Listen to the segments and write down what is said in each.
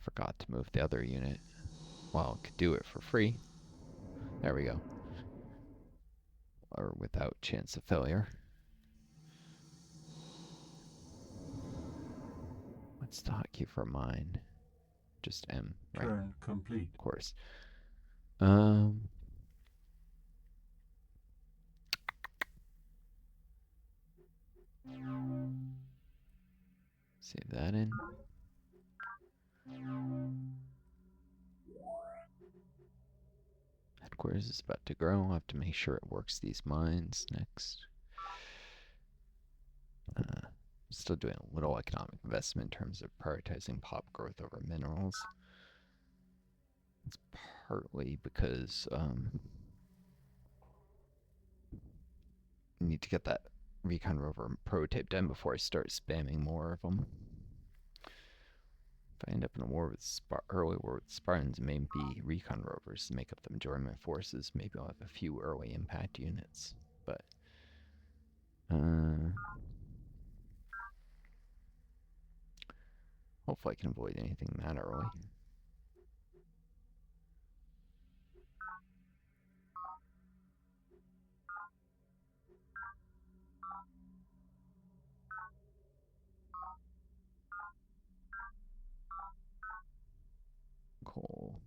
forgot to move the other unit. Well, could do it for free. There we go. Or without chance of failure. What's the hotkey for mine? Just M, right? Turn complete. Of course. Save that in. Headquarters is about to grow. I'll have to make sure it works these mines next. Still doing a little economic investment in terms of prioritizing pop growth over minerals. It's partly because I need to get that Recon Rover prototype done before I start spamming more of them. If I end up in a war with early war with Spartans, maybe Recon Rovers to make up the majority of my forces. Maybe I'll have a few early impact units, but hopefully I can avoid anything that early. Cool.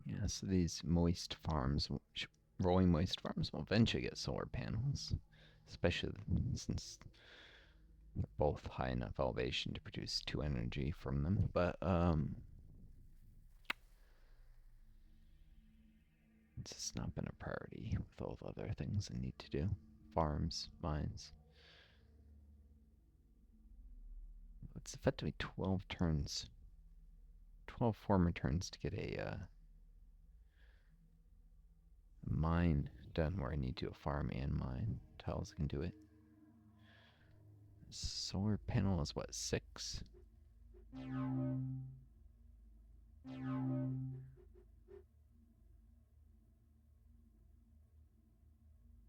Yeah, so these moist farms, rolling moist farms, will eventually get solar panels, especially since they're both high enough elevation to produce 2 energy from them. But it's just not been a priority with all the other things I need to do. Farms, mines. It's effectively 12 turns. 12 farmer turns to get a mine done where I need to do a farm and mine. Tiles can do it. Solar panel is what, 6?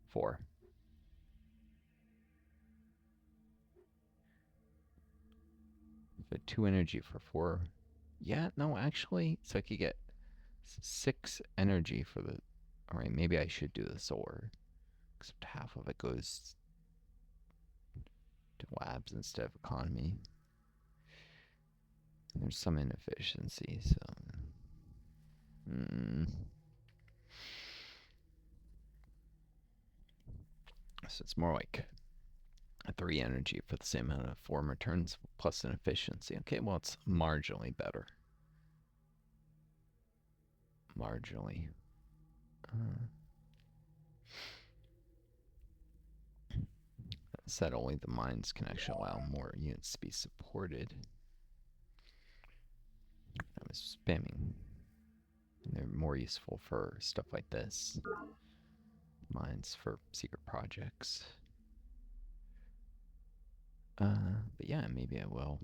4. But 2 energy for 4. Yeah, no, actually, so I could get 6 energy for the. Alright, maybe I should do the solar. Except half of it goes to labs instead of economy. There's some inefficiency, so. So it's more like a 3 energy for the same amount of 4 returns plus an efficiency. Okay, well, it's marginally better. Marginally. That said, only the mines can actually allow more units to be supported. I was spamming. They're more useful for stuff like this. Mines for secret projects. But yeah, maybe I will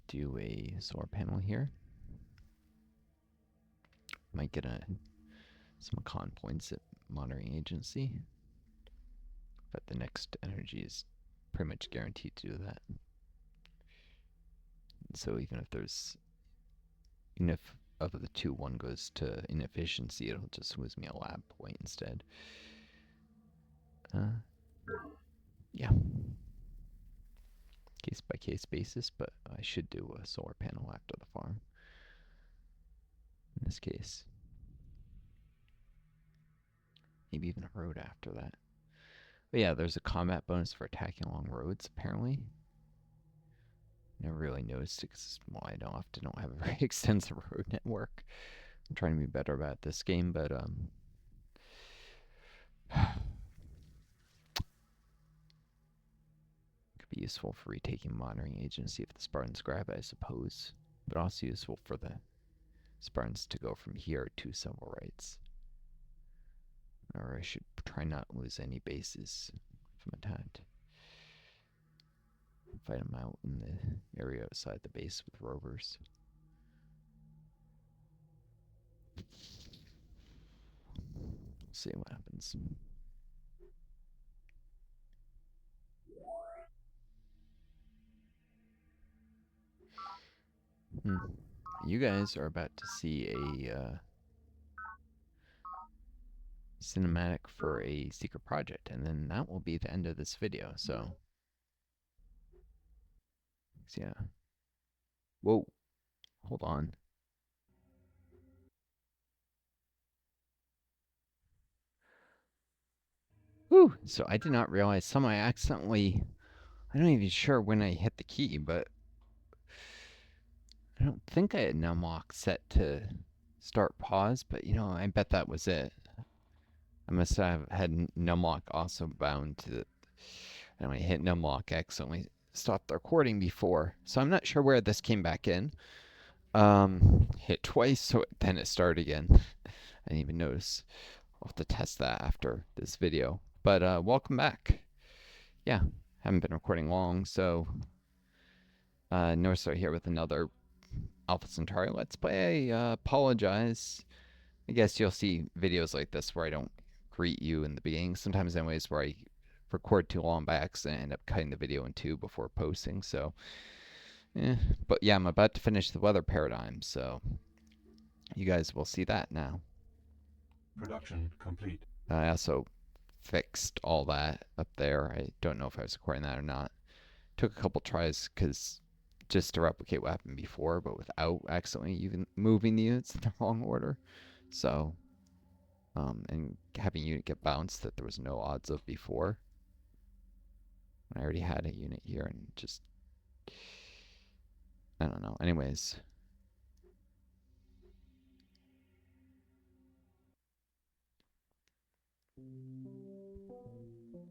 do a solar panel here. Might get some con points at monitoring agency, but the next energy is pretty much guaranteed to do that. So even if of the 2, 1 goes to inefficiency, it'll just lose me a lab point instead. Yeah. Case by case basis, but I should do a solar panel after the farm. In this case. Maybe even a road after that. But yeah, there's a combat bonus for attacking along roads, apparently. Never really noticed it because, well, I often don't have a very extensive road network. I'm trying to be better about this game, but could be useful for retaking monitoring agency if the Spartans grab it, I suppose. But also useful for the Spartans to go from here to several rights. Or I should try not to lose any bases if I'm attacked. Fight them out in the area outside the base with rovers. We'll see what happens. You guys are about to see a cinematic for a secret project, and then that will be the end of this video. So yeah. Whoa, hold on. Whew. So I did not realize I accidentally, I'm not even sure when I hit the key, but I don't think I had numlock set to start pause, but I bet that was it. I must have had numlock also bound to the, and when I hit numlock, I accidentally stopped the recording before. So I'm not sure where this came back in. Hit twice, so then it started again. I didn't even notice. I'll have to test that after this video. But welcome back. Yeah, haven't been recording long, so Northstar here with another Alpha Centauri Let's Play. I apologize. I guess you'll see videos like this where I don't greet you in the beginning. Sometimes anyways where I record too long by accident and end up cutting the video in two before posting. So, but yeah, I'm about to finish the weather paradigm, so you guys will see that now. Production complete. I also fixed all that up there. I don't know if I was recording that or not. Took a couple tries because just to replicate what happened before, but without accidentally even moving the units in the wrong order. So, and having a unit get bounced that there was no odds of before. I already had a unit here and just, I don't know. Anyways.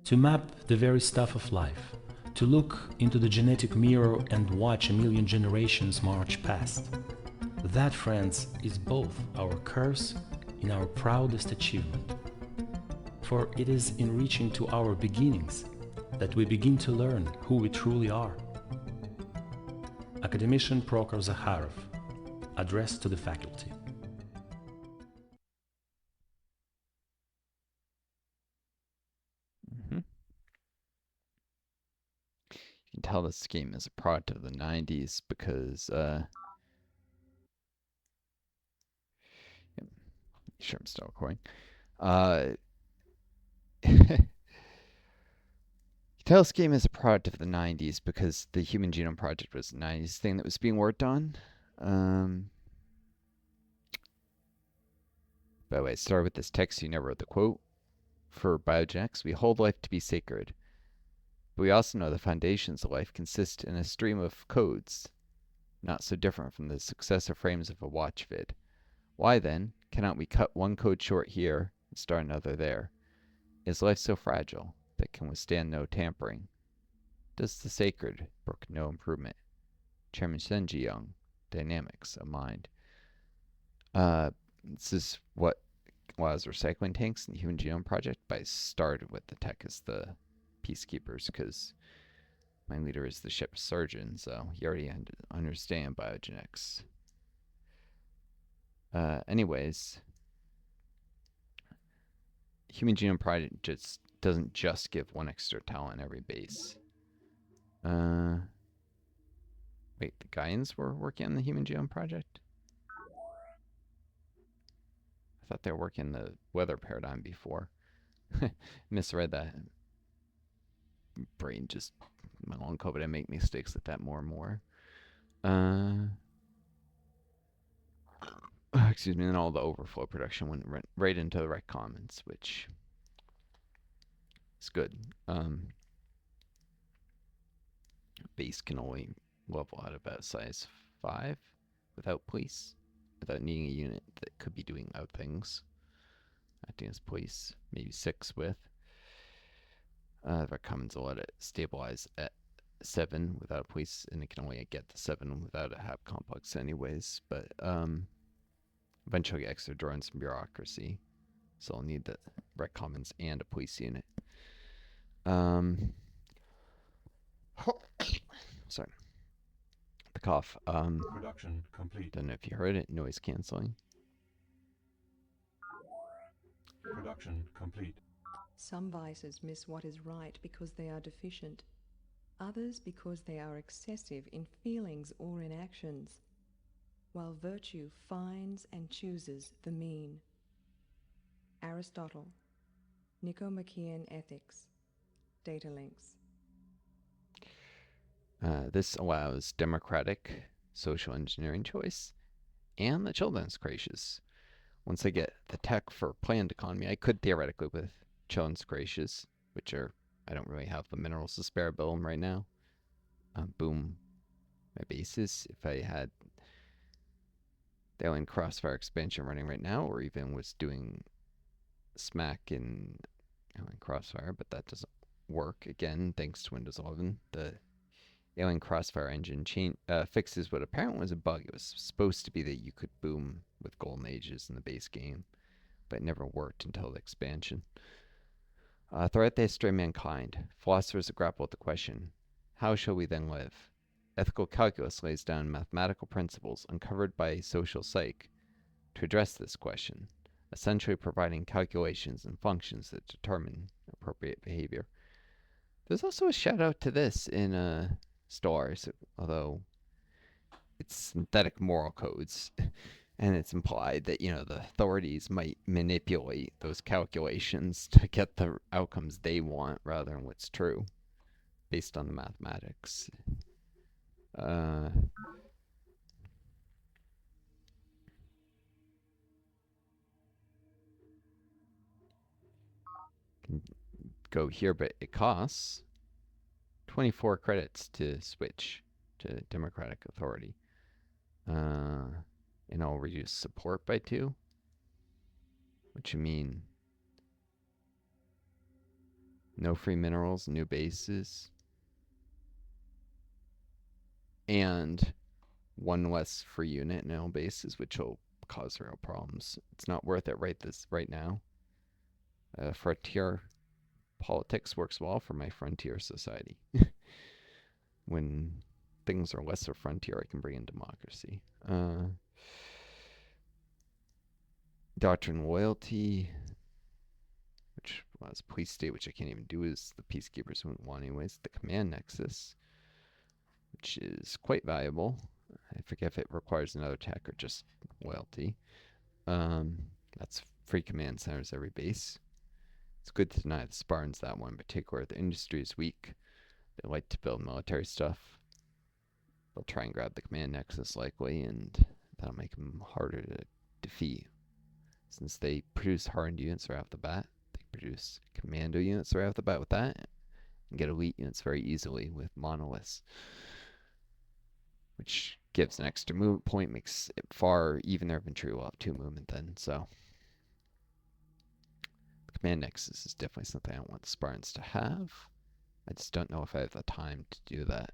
To map the very stuff of life, to look into the genetic mirror and watch a million generations march past. That, friends, is both our curse and our proudest achievement. For it is in reaching to our beginnings that we begin to learn who we truly are. Academician Prokhor Zakharov, address to the faculty. You can tell this game is a product of the 90s because, sure I'm still recording. Tell this game is a product of the 90s because the Human Genome Project was a 90s thing that was being worked on. By the way, I started with this text, you never wrote the quote. For biogenetics, we hold life to be sacred. But we also know the foundations of life consist in a stream of codes, not so different from the successive frames of a watch vid. Why then cannot we cut one code short here and start another there? Is life so fragile that can withstand no tampering? Does the sacred brook no improvement? Chairman Shenji Young, Dynamics of Mind. This is what allows recycling tanks in the Human Genome Project, but I started with the tech as the peacekeepers because my leader is the ship surgeon, so you already understand biogenetics. Anyways, Human Genome Project just doesn't just give one extra talent every base. Wait, the Gaians were working on the Human Genome Project? I thought they were working the weather paradigm before. Misread that. Brain just, my long COVID, I make mistakes with that more and more. Excuse me, and all the overflow production went right into the right comments, which is good. Base can only level out about size 5 without police, without needing a unit that could be doing other things. Acting as police, maybe 6 with. That commons will let it stabilize at 7 without a police, and it can only get to 7 without a hab complex anyways. But Eventually get extra drones from bureaucracy. So I'll need the rec commons and a police unit. Sorry. The cough. Production complete. Don't know if you heard it. Noise canceling. Production complete. Some vices miss what is right because they are deficient, others because they are excessive in feelings or in actions, while virtue finds and chooses the mean. Aristotle, Nicomachean Ethics, Data Links. This allows democratic social engineering choice and the children's creches. Once I get the tech for planned economy, I could theoretically with children's creches, which are, I don't really have the minerals to spare build them right now. Boom my bases. If I had the Alien Crossfire expansion running right now, or even was doing SMAC in Alien Crossfire, but that doesn't work again thanks to Windows 11. The Alien Crossfire engine fixes what apparently was a bug. It was supposed to be that you could boom with Golden Ages in the base game, but it never worked until the expansion. Throughout the history of mankind, philosophers have grappled with the question, how shall we then live? Ethical calculus lays down mathematical principles uncovered by social psych to address this question, essentially providing calculations and functions that determine appropriate behavior. There's also a shout out to this in Stars, although it's synthetic moral codes, and it's implied that, the authorities might manipulate those calculations to get the outcomes they want rather than what's true, based on the mathematics. Can go here, but it costs 24 credits to switch to democratic authority. And I'll reduce support by 2, which would mean no free minerals, new bases, and 1 less free unit in all bases, which will cause real problems. It's not worth it right now. Frontier politics works well for my frontier society. When things are lesser frontier, I can bring in democracy. Doctrine loyalty, which was police state, which I can't even do as the peacekeepers wouldn't want anyways. The command nexus, which is quite valuable. I forget if it requires another tech or just loyalty. That's free command centers every base. It's good to deny the Spartans that one in particular. The industry is weak. They like to build military stuff. They'll try and grab the command nexus likely, and that'll make them harder to defeat. Since they produce hardened units right off the bat, they produce commando units right off the bat with that, and get elite units very easily with monoliths, which gives an extra movement point, makes it far, even their infantry will have 2 movement then, so the command nexus is definitely something I want the Spartans to have. I just don't know if I have the time to do that.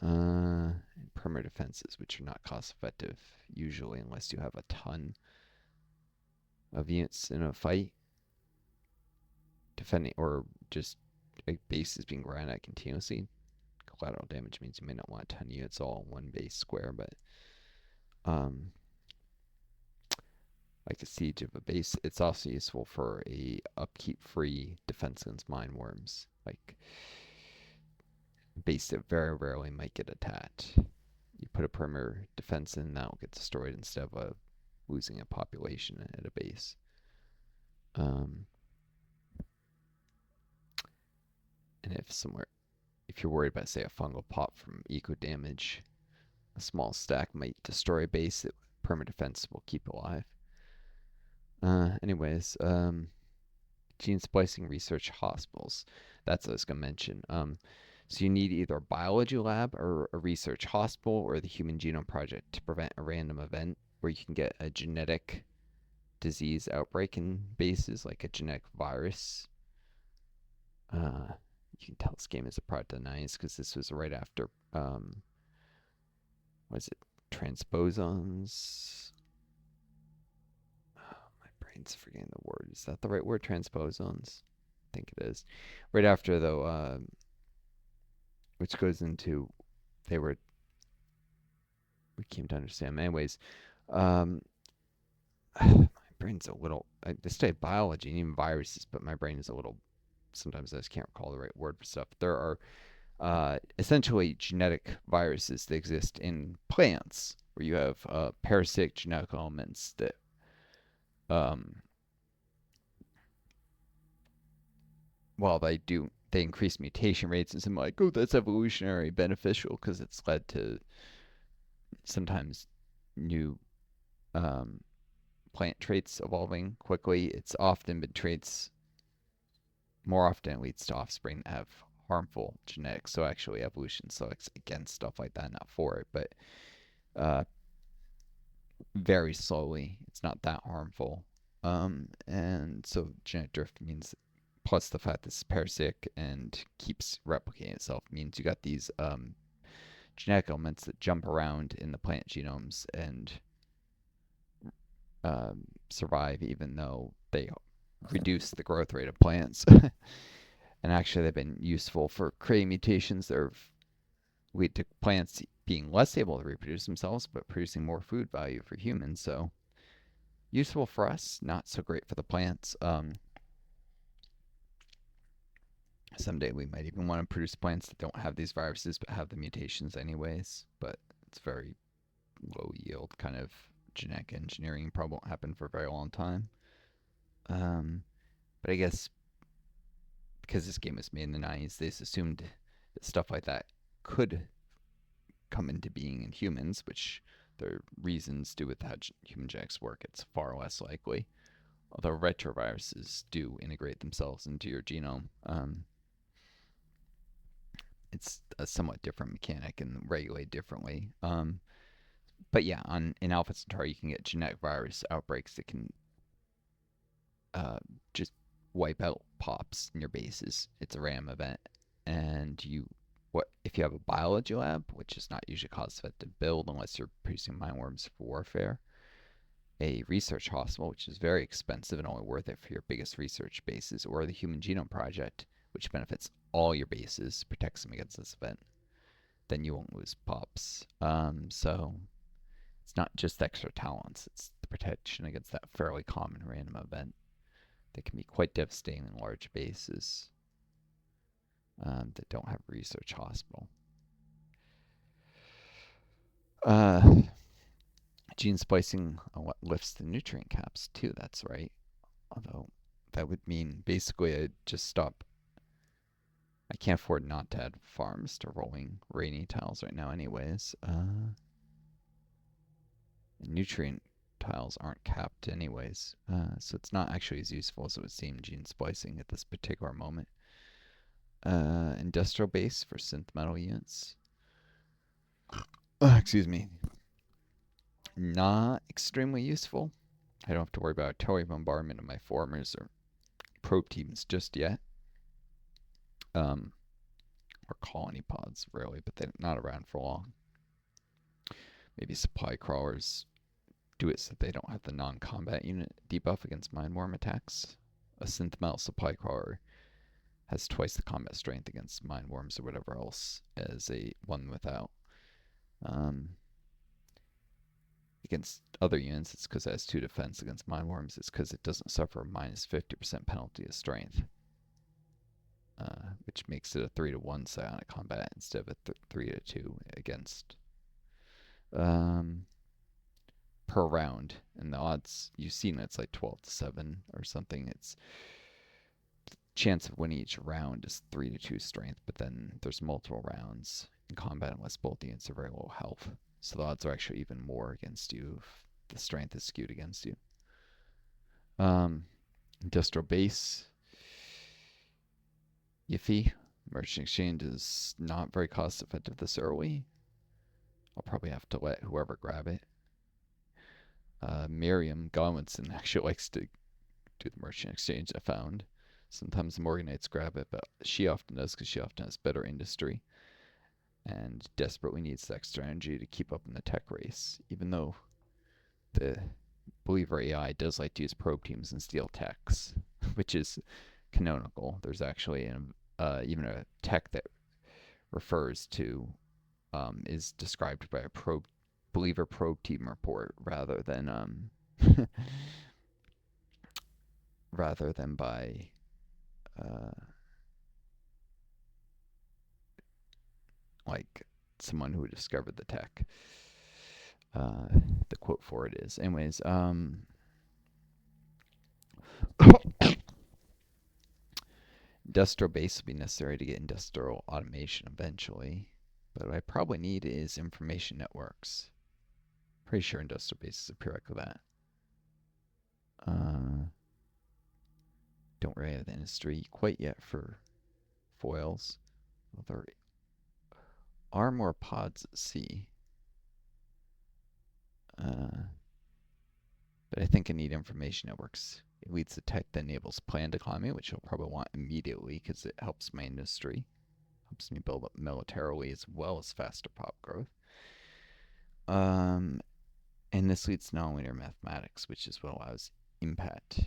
And perimeter defenses, which are not cost effective usually unless you have a ton of units in a fight. Defending, or just a base is being ground at continuously. Collateral damage means you may not want a ton of units all in one base square, but like a siege of a base, it's also useful for a upkeep free defense against mindworms. Like a base that very rarely might get attacked. You put a perimeter defense in, that will get destroyed instead of losing a population at a base. And if you're worried about, say, a fungal pop from eco damage, a small stack might destroy a base that perimeter defense will keep alive. Anyways, gene splicing research hospitals. That's what I was going to mention. So you need either a biology lab or a research hospital or the Human Genome Project to prevent a random event where you can get a genetic disease outbreak in bases, like a genetic virus. You can tell this game is a product of the 90s because this was right after, transposons? forgetting the word. Is that the right word? Transposons? I think it is. Right after, though, which goes into, we came to understand. Anyways, my brain's a little, I studied biology and even viruses, but my brain is a little, sometimes I just can't recall the right word for stuff. There are essentially genetic viruses that exist in plants, where you have parasitic genetic elements that while they increase mutation rates, and some like, oh, that's evolutionary beneficial because it's led to sometimes new plant traits evolving quickly. It's often been traits, more often it leads to offspring that have harmful genetics. So actually evolution selects against stuff like that, not for it, but very slowly. It's not that harmful. And so genetic drift means, plus the fact that it's parasitic and keeps replicating itself, means you got these genetic elements that jump around in the plant genomes and survive even though they reduce the growth rate of plants. And actually they've been useful for creating mutations that lead to plants being less able to reproduce themselves but producing more food value for humans. So useful for us, not so great for the plants. Someday we might even want to produce plants that don't have these viruses but have the mutations anyways, but it's very low yield kind of genetic engineering. Probably won't happen for a very long time. But I guess because this game was made in the 90s, they assumed that stuff like that could come into being in humans, which there are reasons to do with how human genetics work. It's far less likely, although retroviruses do integrate themselves into your genome. It's a somewhat different mechanic and regulated differently. But yeah, in Alpha Centauri, you can get genetic virus outbreaks that can just wipe out pops in your bases. It's a random event, and if you have a biology lab, which is not usually cost-effective to build unless you're producing mindworms for warfare, a research hospital, which is very expensive and only worth it for your biggest research bases, or the Human Genome Project, which benefits all your bases, protects them against this event, then you won't lose pops. So it's not just extra talents, it's the protection against that fairly common random event that can be quite devastating in large bases that don't have a research hospital. Gene splicing lifts the nutrient caps too, that's right. Although that would mean basically I'd just stop. I can't afford not to add farms to rolling rainy tiles right now anyways. Nutrient tiles aren't capped anyways, so it's not actually as useful as it would seem gene splicing at this particular moment. Industrial base for synth metal units. Excuse me. Not extremely useful. I don't have to worry about artillery bombardment of my formers or probe teams just yet. Or colony pods, really, but they're not around for long. Maybe supply crawlers do it so they don't have the non-combat unit debuff against mindworm attacks. A synth metal supply crawler has twice the combat strength against mindworms or whatever else as a one without. Against other units, it's because it has 2 defense. Against mindworms, it's because it doesn't suffer a minus 50% penalty of strength, which makes it a 3-to-1 psionic combat instead of a 3-to-2 against per round. And the odds you've seen, it's like 12-to-7 or something. It's chance of winning each round is 3-to-2 strength, but then there's multiple rounds in combat unless both units are very low health. So the odds are actually even more against you if the strength is skewed against you. Industrial base. Iffy. Merchant exchange is not very cost effective this early. I'll probably have to let whoever grab it. Miriam Godwinson actually likes to do the merchant exchange, I found. Sometimes the Morganites grab it, but she often does because she often has better industry and desperately needs the extra energy to keep up in the tech race, even though the believer AI does like to use probe teams and steal techs, which is canonical. There's actually even a tech that refers to is described by a believer probe team report rather than rather than by like someone who discovered the tech. The quote for it is, anyways, industrial base will be necessary to get industrial automation eventually, but what I probably need is information networks. Pretty sure industrial base is a prerequisite of that. Don't really have the industry quite yet for foils. Well, there are more pods at sea. But I think I need information networks. It leads to tech that enables planned economy, which I'll probably want immediately because it helps my industry. Helps me build up militarily as well as faster pop growth. And this leads to nonlinear mathematics, which is what allows impact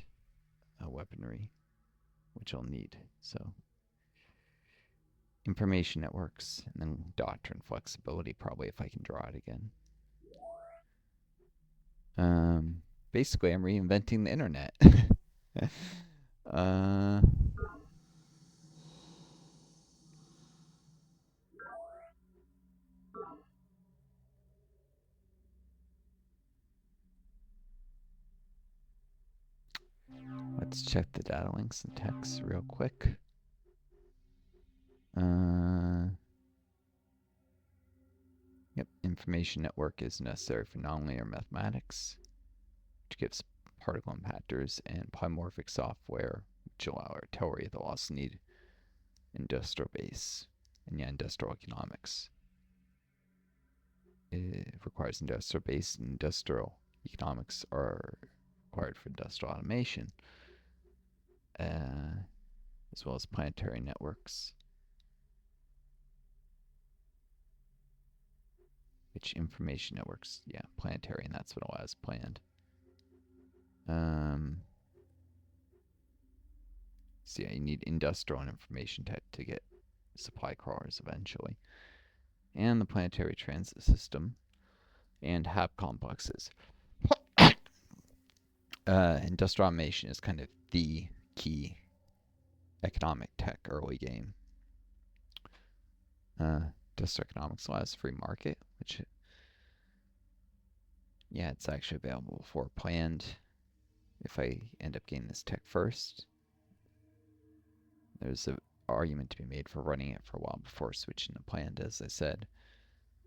weaponry, which I'll need. So information networks, and then doctrine flexibility, probably if I can draw it again. Basically, I'm reinventing the internet. Let's check the data links and texts real quick. Yep, information network is necessary for nonlinear mathematics, which gives particle impactors and polymorphic software, which allow artillery. They'll also need industrial base and industrial economics. It requires industrial base, and industrial economics are required for industrial automation, as well as planetary networks. Which information networks? Yeah, planetary, and that's what allows planned. So yeah, you need industrial and information tech to get supply crawlers eventually. And the planetary transit system and HAP complexes. Industrial automation is kind of the key economic tech early game. Industrial economics allows free market, which, yeah, it's actually available for planned. If I end up getting this tech first, there's an argument to be made for running it for a while before switching to planned, as I said.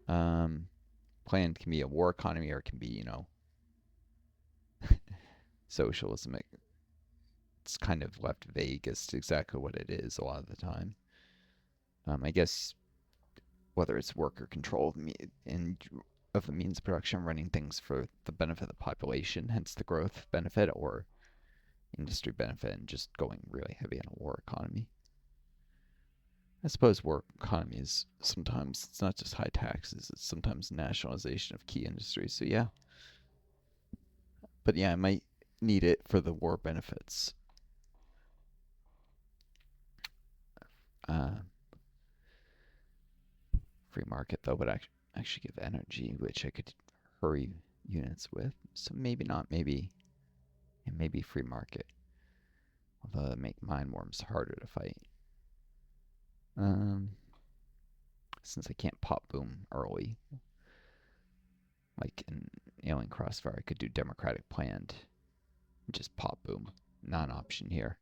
Planned can be a war economy, or it can be, socialism. It's kind of left vague as to exactly what it is a lot of the time. I guess whether it's worker control of the means of production, running things for the benefit of the population, hence the growth benefit, or industry benefit, and just going really heavy on a war economy. I suppose war economy is sometimes, it's not just high taxes, it's sometimes nationalization of key industries. So yeah. But yeah, I might need it for the war benefits. Free market, though, would actually give energy, which I could hurry units with. So maybe not, maybe free market. Although that make Mindworms harder to fight. Since I can't pop boom early, like in Alien Crossfire, I could do democratic planned, just pop boom, not an option here.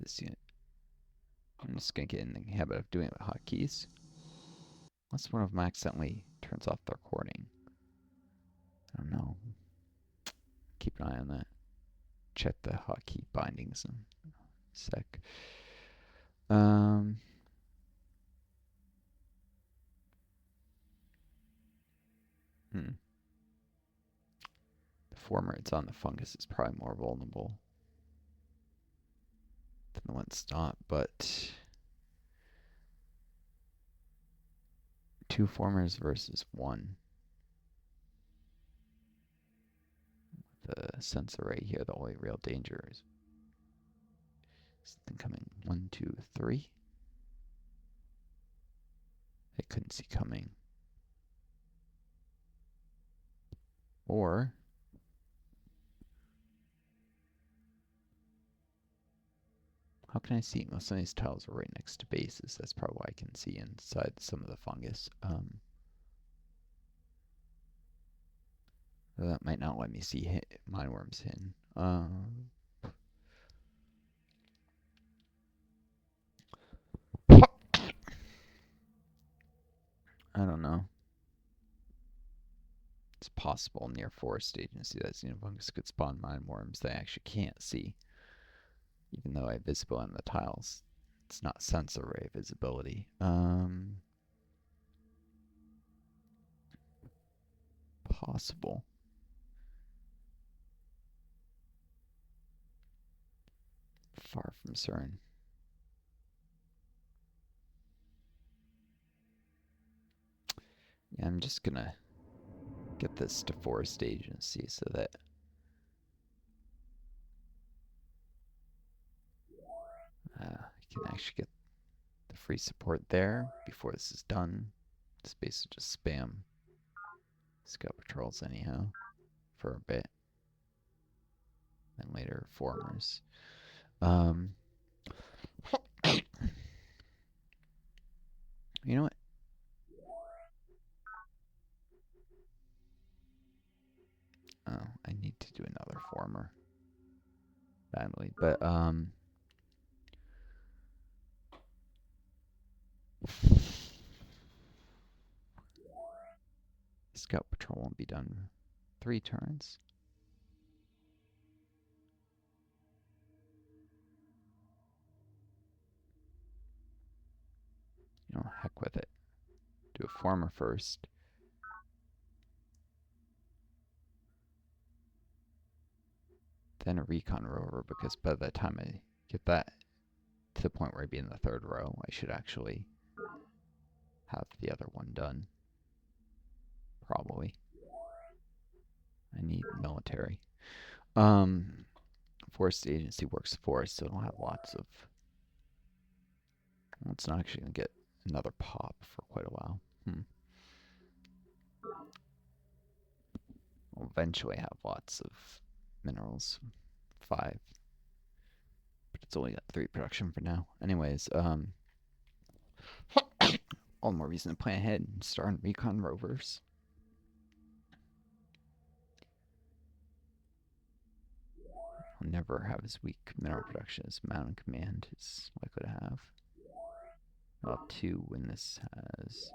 This unit, I'm just gonna get in the habit of doing it with hotkeys. Unless one of them accidentally turns off the recording. I don't know. Keep an eye on that. Check the hotkey bindings in a sec. The former, it's on the fungus, is probably more vulnerable than the one it's not, but 2 formers versus 1. The sensor right here, the only real danger is something coming 1, 2, 3. I couldn't see coming. Or how can I see? Well, some of these tiles are right next to bases. That's probably why I can see inside some of the fungus. That might not let me see Mindworm's hidden. I don't know. It's possible near forest agency that xenofungus could spawn mindworms that I actually can't see. Even though I have visible on the tiles. It's not sensor ray visibility. Possible. Far from certain. Yeah, I'm just gonna get this to forest agency so that I can actually get the free support there before this is done. It's basically just spam scout patrols anyhow for a bit. And later formers. You know what? Oh, I need to do another former. Badly. But, scout patrol won't be done 3 turns. You know, heck with it. Do a former first. Then a Recon Rover, because by the time I get that to the point where I'd be in the 3rd row, I should actually have the other one done. Probably. I need military. Forest agency works for us, so it'll have lots of... Well, it's not actually going to get another pop for quite a while. We'll eventually have lots of minerals. 5. But it's only got 3 production for now. Anyways, all the more reason to plan ahead and start on Recon Rovers. I'll never have as weak mineral production as Mountain Command is likely to have. I'll have 2 when this has...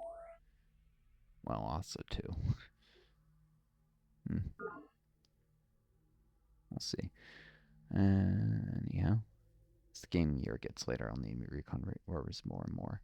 Well, also 2. We'll see. Anyhow, as the game year gets later, I'll need Recon Rovers more and more.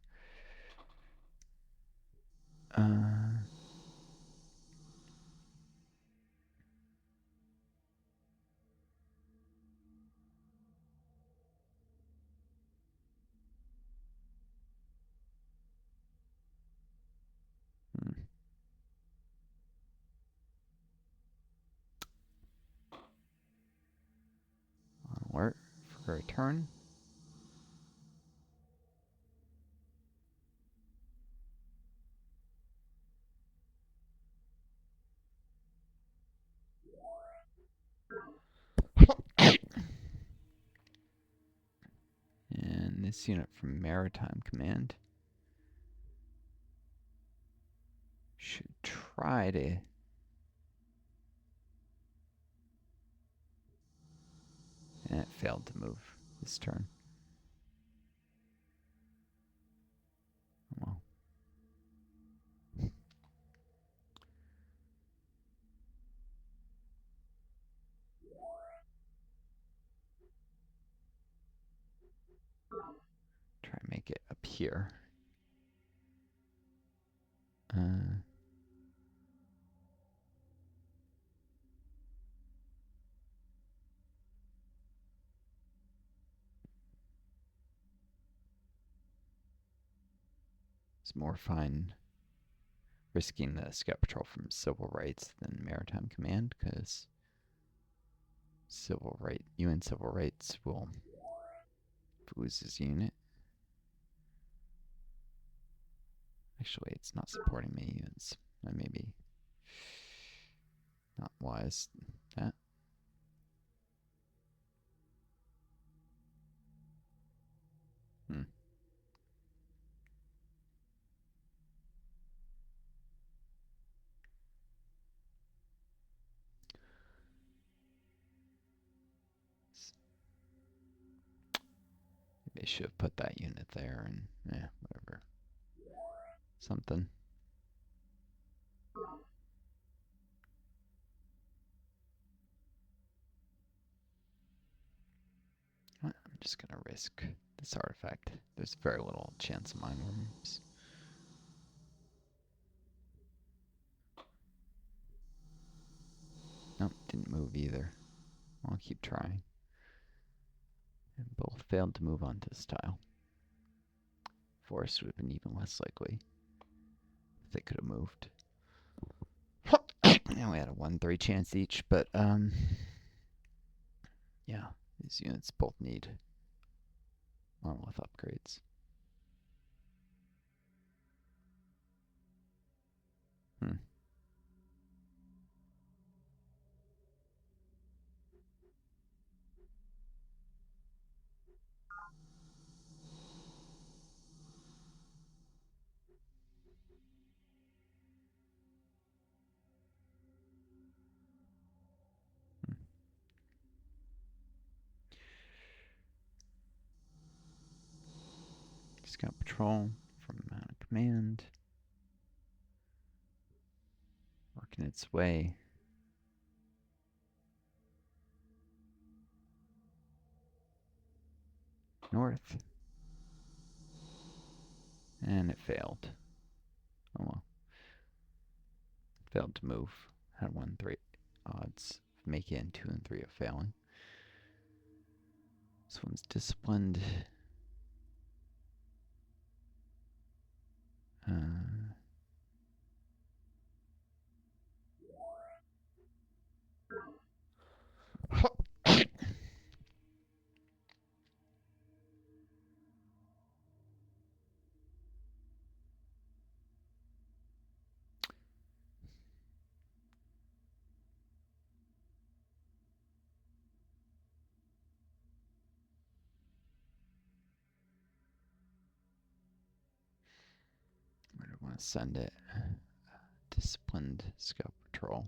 Alert for a return. And this unit from Maritime Command should try to... And it failed to move this turn. Well. Try and make it up here. It's more fine risking the scout patrol from civil rights than maritime command, because UN civil rights will lose his unit. Actually, it's not supporting me. It's maybe not wise. That. They should have put that unit there and whatever. Something. I'm just gonna risk this artifact. There's very little chance of Mindworms. Nope, didn't move either. I'll keep trying. And both failed to move onto this tile. Forest would have been even less likely if they could have moved. Now we had a 1-3 chance each, but yeah, these units both need monolith upgrades. Scout patrol from Mountain Command. Working its way. North. And it failed. Oh well. Failed to move. Had 1-3 odds of making it, and 2 and 3 of failing. This one's disciplined. Where do I want to send it? Disciplined scout patrol.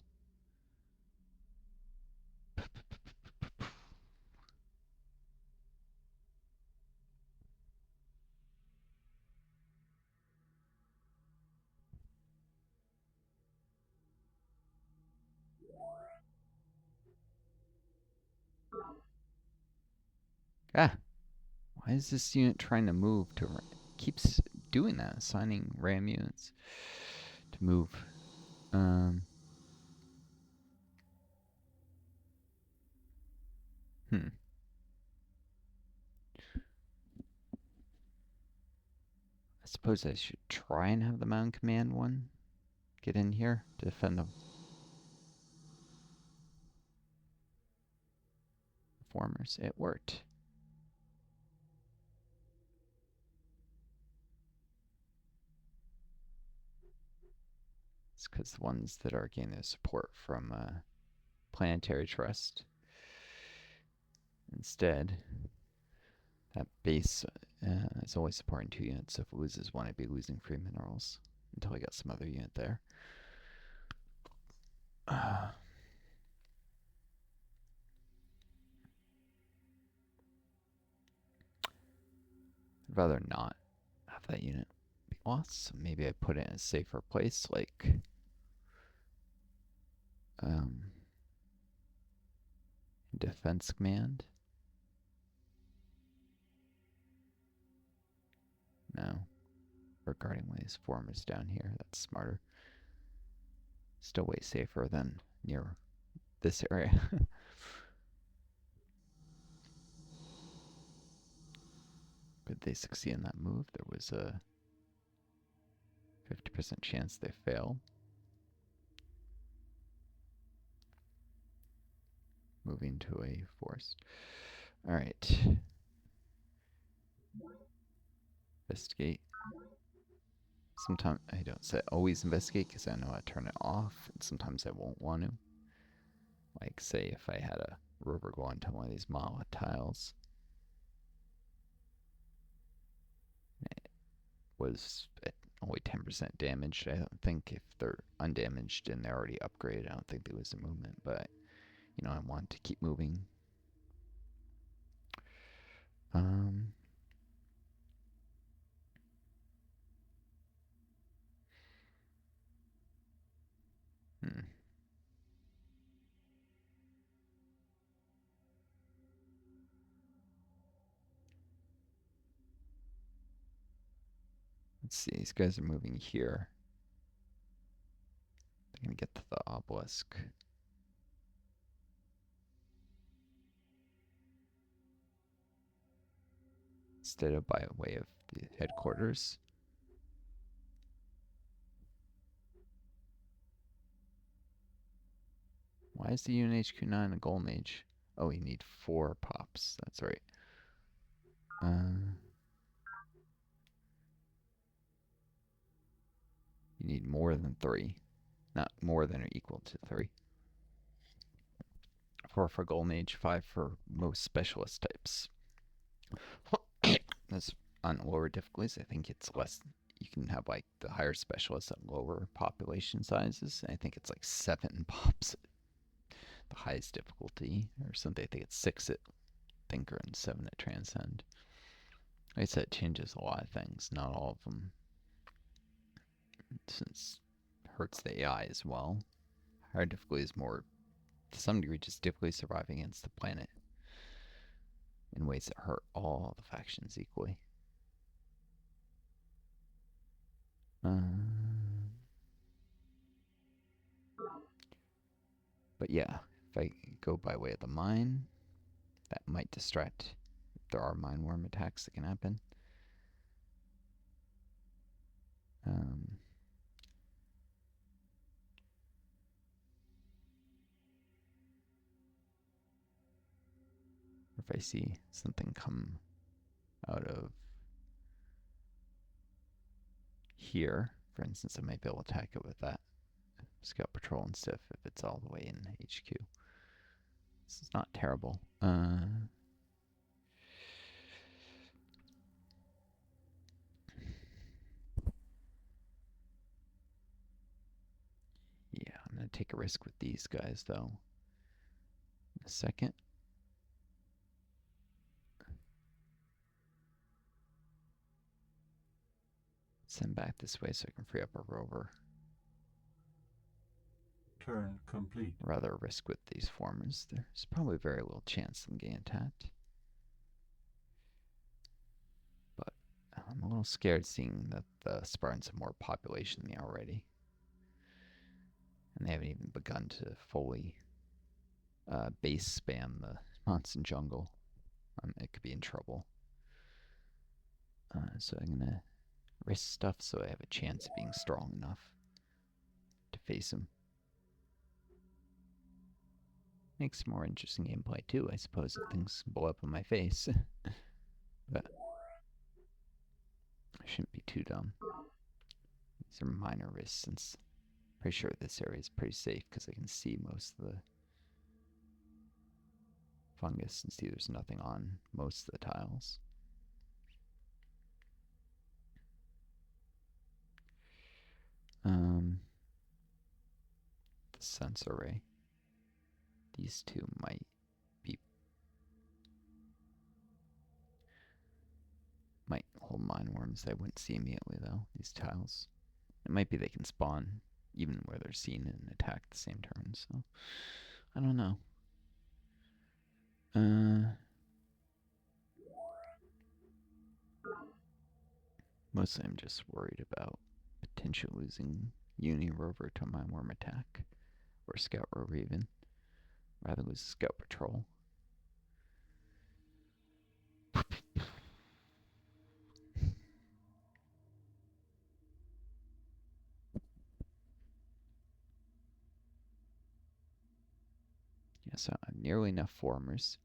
Ah, why is this unit trying to move to? Keeps doing that, assigning ram units to move. I suppose I should try and have the Mountain Command one get in here to defend the formers. It worked. It's because the ones that are getting their support from Planetary Trust. Instead, that base is only supporting 2 units, so if it loses one, I'd be losing free minerals until I got some other unit there. I'd rather not have that unit be lost, so maybe I put it in a safer place, like Defense Command. No. Or guarding ways formers down here. That's smarter. Still way safer than near this area. Could they succeed in that move? There was a 50% chance they fail. Moving to a forest. All right. Investigate. Sometimes I don't say always investigate because I know I turn it off, and sometimes I won't want to. Like, say, if I had a rover go onto one of these monolith tiles, it was at only 10% damaged. I don't think if they're undamaged and they're already upgraded, I don't think they lose their movement, but, you know, I want to keep moving. Let's see, these guys are moving here. They're going to get to the obelisk. Instead of by way of the headquarters. Why is the UNHQ9 a golden age? Oh, you need 4 pops. That's right. You need more than 3. Not more than or equal to 3. 4 for golden age, 5 for most specialist types. That's on lower difficulties. I think it's less. You can have like the higher specialists at lower population sizes. I think it's like 7 pops at the highest difficulty or something. I think it's 6 at Thinker and 7 at Transcend. Like I said, it changes a lot of things. Not all of them. Since it hurts the AI as well. Higher difficulty is more, to some degree, just difficulty surviving against the planet in ways that hurt all the factions equally. But yeah, if I go by way of the mine, that might distract if there are Mindworm attacks that can happen. If I see something come out of here, for instance, I might be able to attack it with that scout patrol and stuff if it's all the way in HQ. This is not terrible. Yeah, I'm going to take a risk with these guys, though. In a second. Send back this way so I can free up a rover. Turn complete. Rather risk with these formers. There's probably very little chance of them getting attacked. But I'm a little scared seeing that the Spartans have more population than me already. And they haven't even begun to fully base spam the Monson Jungle. It could be in trouble. So I'm going to risk stuff so I have a chance of being strong enough to face him. Makes more interesting gameplay too, I suppose, if things blow up in my face. But I shouldn't be too dumb. These are minor risks, since I'm pretty sure this area is pretty safe because I can see most of the fungus and see there's nothing on most of the tiles. The sense array. These two might hold Mindworms. I wouldn't see immediately though, these tiles. It might be they can spawn even where they're seen and attack the same turn, so I don't know. Mostly I'm just worried about potentially losing Uni Rover to a Mindworm attack. Or Scout Rover even. Rather lose Scout Patrol. So I have nearly enough formers,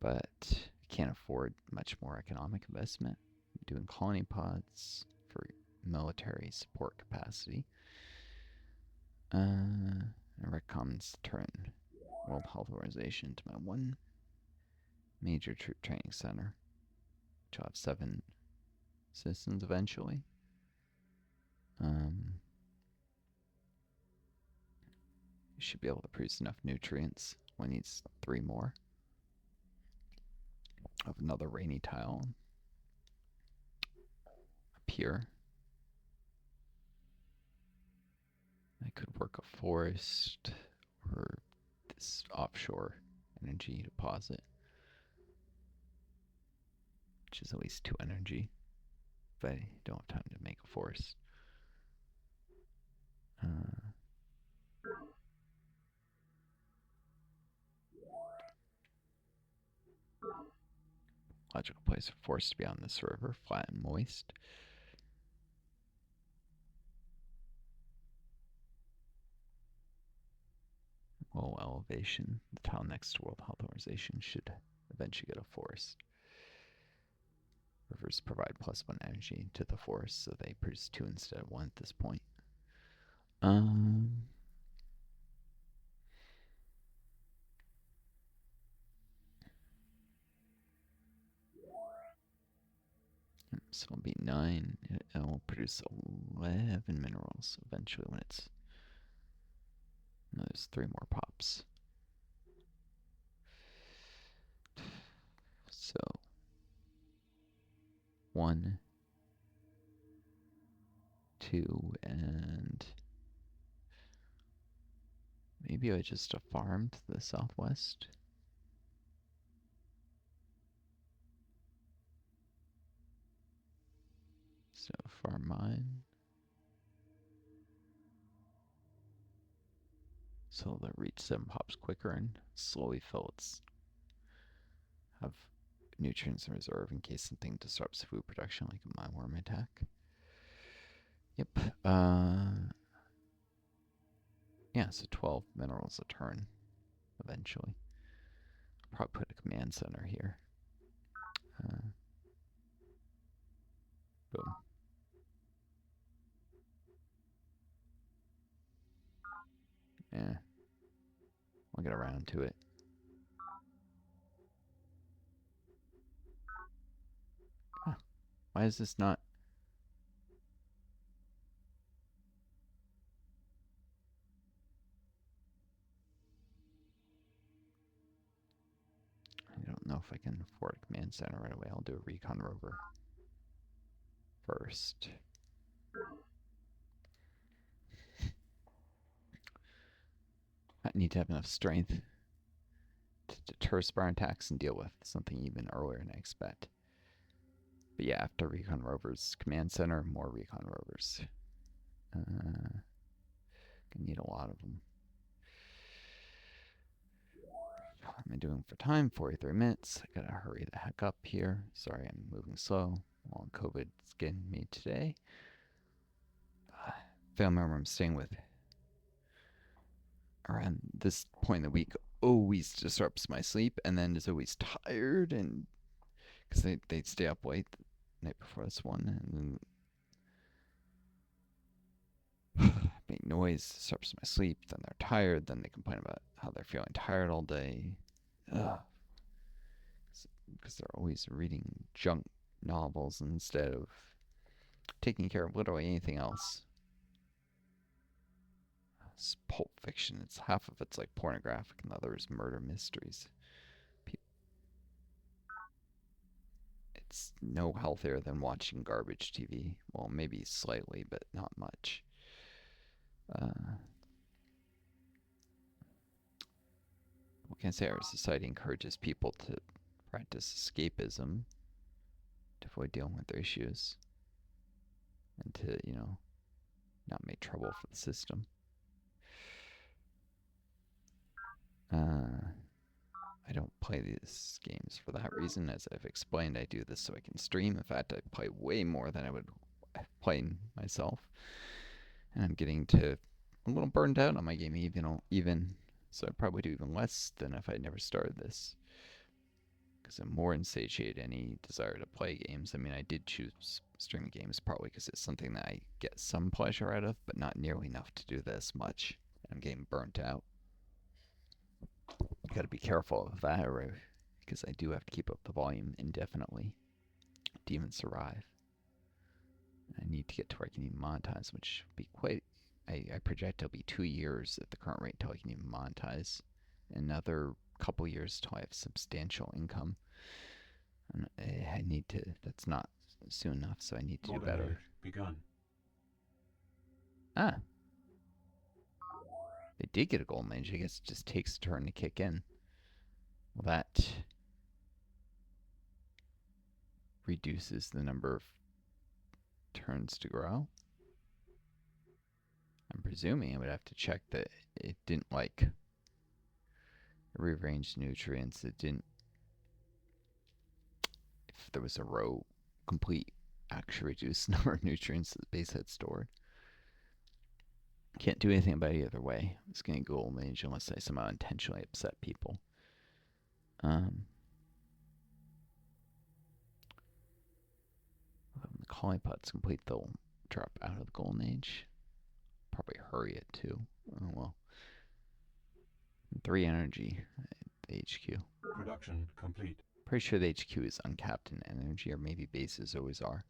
but I can't afford much more economic investment. I'm doing colony pods for military support capacity. Recom's turn World Health Organization to my one major troop training center, which will have 7 citizens eventually. Should be able to produce enough nutrients. One needs 3 more of another rainy tile up here. I could work a forest or this offshore energy deposit, which is at least 2 energy, but I don't have time to make a forest. Logical place for forest to be on this river, flat and moist. Low elevation. The tile next to World Health Organization should eventually get a forest. Rivers provide +1 energy to the forest, so they produce 2 instead of 1 at this point. So it'll be 9. It will produce 11 minerals eventually when it's... No, there's 3 more pops. So 1, 2, and maybe I just a farm to the southwest. So farm mine. So they'll reach 7 pops quicker and slowly fill its... have nutrients in reserve in case something disrupts food production like a mindworm attack. Yep. Yeah, so 12 minerals a turn eventually. I'll probably put a command center here. Boom. Yeah. I'll get around to it. Huh. Why is this not... I don't know if I can afford a command center right away. I'll do a Recon Rover first. I need to have enough strength to deter Spartan attacks and deal with something even earlier than I expect. But yeah, after Recon Rovers command center, more Recon Rovers. Gonna need a lot of them. What am I doing for time? 43 minutes. I gotta hurry the heck up here. Sorry, I'm moving slow. Long COVID's getting me today. Family member I'm staying with around this point in the week always disrupts my sleep and then is always tired, and because they stay up late the night before this one and then make noise, disrupts my sleep, then they're tired, then they complain about how they're feeling tired all day. Because they're always reading junk novels instead of taking care of literally anything else. It's Pulp Fiction. It's half of it's like pornographic and the other is murder mysteries. It's no healthier than watching garbage TV. Well, maybe slightly, but not much. What can I say? Our society encourages people to practice escapism to avoid dealing with their issues and to, not make trouble for the system. I don't play these games for that reason. As I've explained, I do this so I can stream. In fact, I play way more than I would play myself. And I'm getting to a little burned out on my game, even So I'd probably do even less than if I never started this. Because I'm more insatiate any desire to play games. I mean, I did choose streaming games probably because it's something that I get some pleasure out of, but not nearly enough to do this much. I'm getting burnt out. Got to be careful of that, because I do have to keep up the volume indefinitely to even survive. I need to get to where I can even monetize, which would be quite. I project it'll be 2 years at the current rate till I can even monetize. Another couple years till I have substantial income. And I need to. That's not soon enough, so I need to do Golden better. age begun. Ah, they did get a golden age. I guess it just takes a turn to kick in. Well, that reduces the number of turns to grow. I'm presuming I would have to check that it didn't like rearrange nutrients. It didn't. If there was a row complete, actually reduce the number of nutrients that the base had stored. Can't do anything about it either way. It's going to golden age unless I somehow intentionally upset people. When the colony pod's complete, they'll drop out of the golden age. Probably hurry it too. Oh well. 3 energy at the HQ. Production complete. Pretty sure the HQ is uncapped in energy, or maybe bases always are.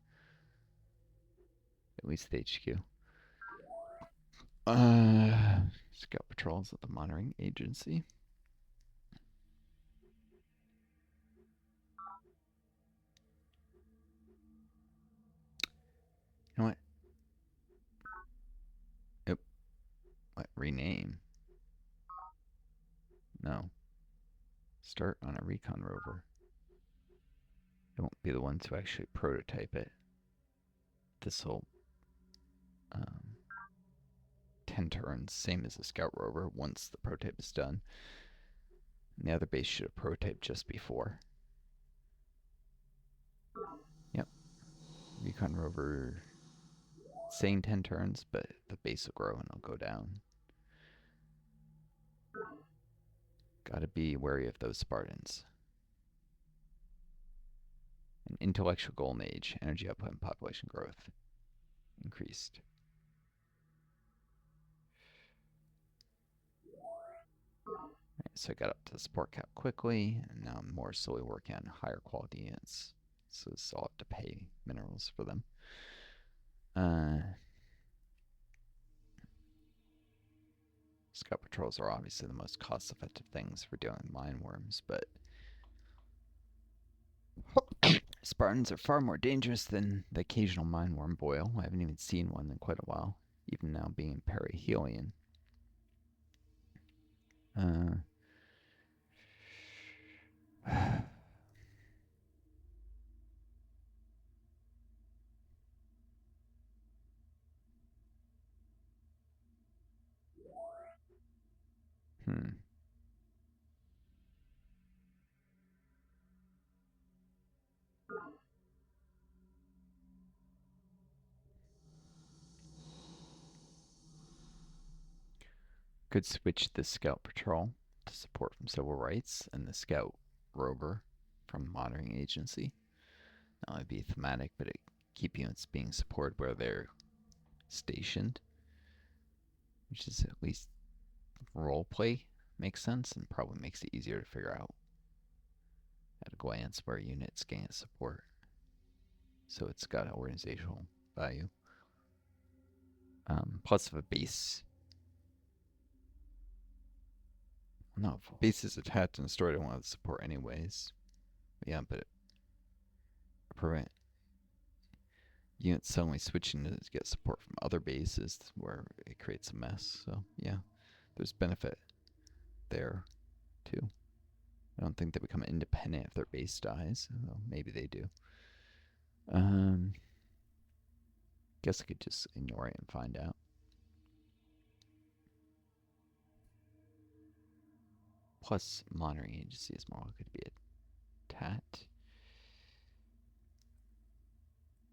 At least the HQ. Scout patrols at the monitoring agency. You know what? Yep. What? Rename? No. Start on a Recon Rover. They won't be the ones who actually prototype it. This'll 10 turns, same as a Scout Rover, once the prototype is done. And the other base should have prototyped just before. Yep. Recon Rover saying 10 turns, but the base will grow and it'll go down. Gotta be wary of those Spartans. An intellectual golden age, energy output and population growth increased. Right, so I got up to the support cap quickly, and now I'm more slowly working on higher quality units. So I'll have to pay minerals for them. Scout patrols are obviously the most cost-effective things for dealing with mindworms, but Spartans are far more dangerous than the occasional mindworm boil. I haven't even seen one in quite a while, even now being in Perihelion. Could switch the Scout Patrol to support from Civil Rights and the Scout Rover from the Monitoring Agency. That would be thematic, but it keep units being supported where they're stationed, which is at least roleplay makes sense and probably makes it easier to figure out at a glance where units gain support. So it's got organizational value. Plus, if a base. No, if a base is attacked and destroyed, I want to support anyways. Yeah, but prevent units suddenly switching to get support from other bases where it creates a mess. So yeah, there's benefit there too. I don't think they become independent if their base dies. Well, maybe they do. Guess I could just ignore it and find out. Plus, monitoring agency is more likely to be a tat.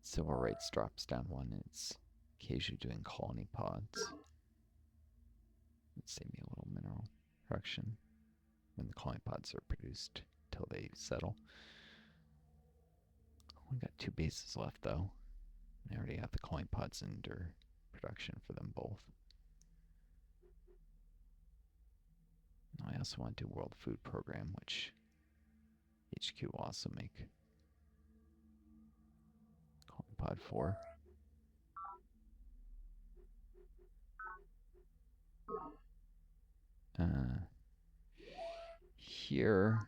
Civil rights drops down 1. It's occasionally doing colony pods. Let's save me a little mineral. production when the colony pods are produced till they settle. We got 2 bases left though. I already have the colony pods under production for them both. I also want to do World Food Program, which HQ will also make. Colony pod 4. Here.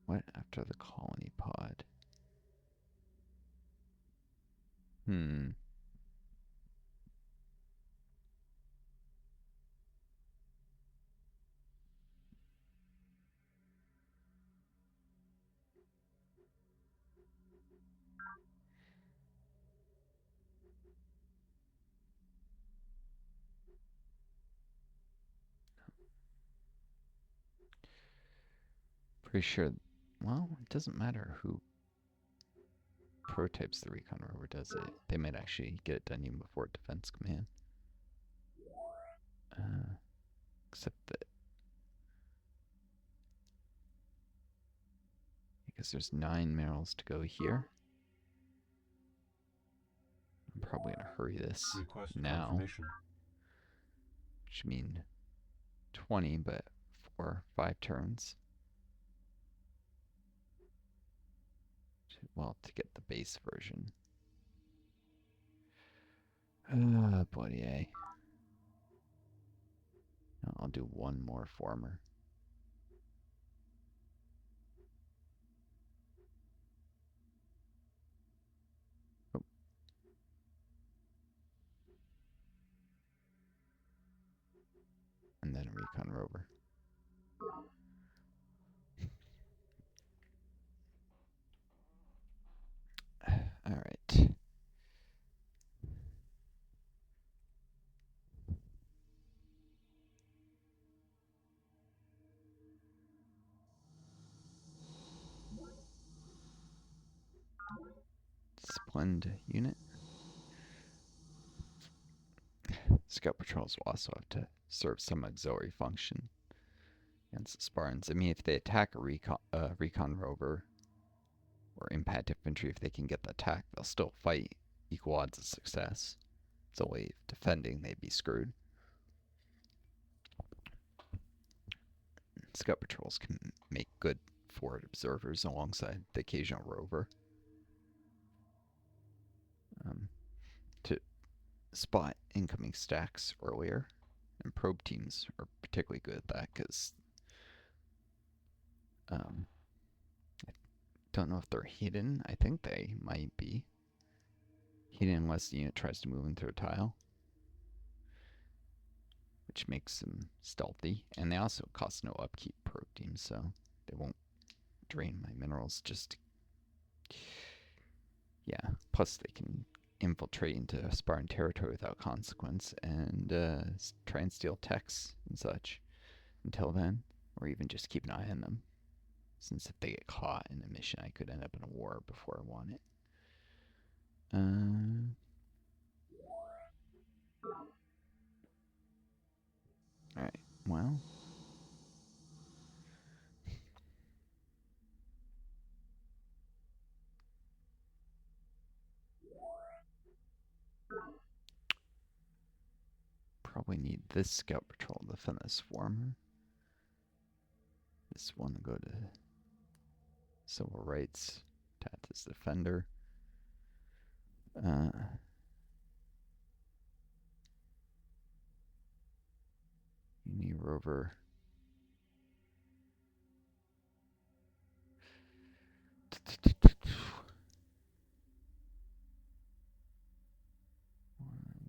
What after the colony pod? Pretty sure, well, it doesn't matter who prototypes the Recon Rover does it. They might actually get it done even before Defense Command. Except that, because there's 9 minerals to go here. I'm probably going to hurry this now. Which means 20, but 4, 5 turns. Well, to get the base version. Boy. I'll do 1 more former. Oh. And then a Recon Rover. All right. Splend unit. Scout patrols will also have to serve some auxiliary function against the Spartans. I mean, if they attack a Recon Rover or impact infantry, if they can get the attack, they'll still fight. Equal odds of success. It's only if defending they'd be screwed. Scout patrols can make good forward observers alongside the occasional rover. To spot incoming stacks earlier. And probe teams are particularly good at that because I don't know if they're hidden. I think they might be hidden unless the unit tries to move into a tile, which makes them stealthy. And they also cost no upkeep probe teams, so they won't drain my minerals. Just, yeah. Plus they can infiltrate into Spartan territory without consequence and try and steal techs and such until then, or even just keep an eye on them, since if they get caught in a mission I could end up in a war before I want it. Alright, well, probably need this scout patrol to defend this former. This one will go to civil rights, Tatus defender. Uni rover.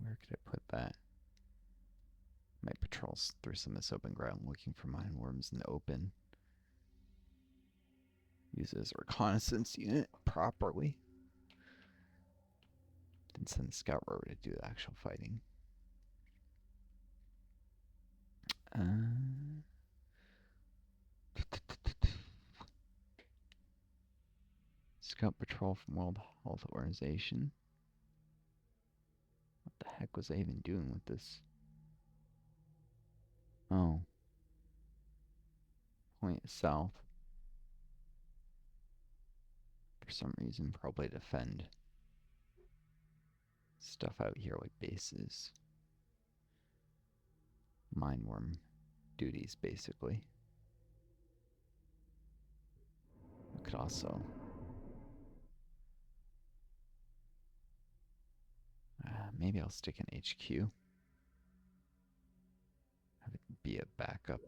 Where could I put that? My patrols through some of this open ground, looking for Mindworms in the open. Use it as a reconnaissance unit properly. Then send the scout rover to do the actual fighting. Scout patrol from World Health Organization. heck was I even doing with this? Oh. Point south. For some reason, probably defend stuff out here like bases. Mindworm duties, basically. I could also maybe I'll stick an HQ. Have it be a backup.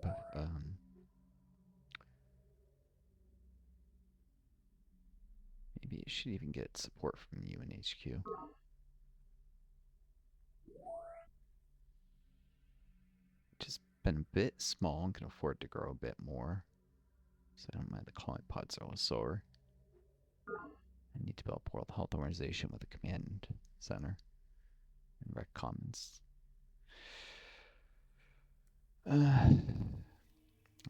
Maybe it should even get support from you in HQ. Just been a bit small and can afford to grow a bit more. So I don't mind the colony pods are a little slower. I need to build a World Health Organization with a command center and rec commons. I'm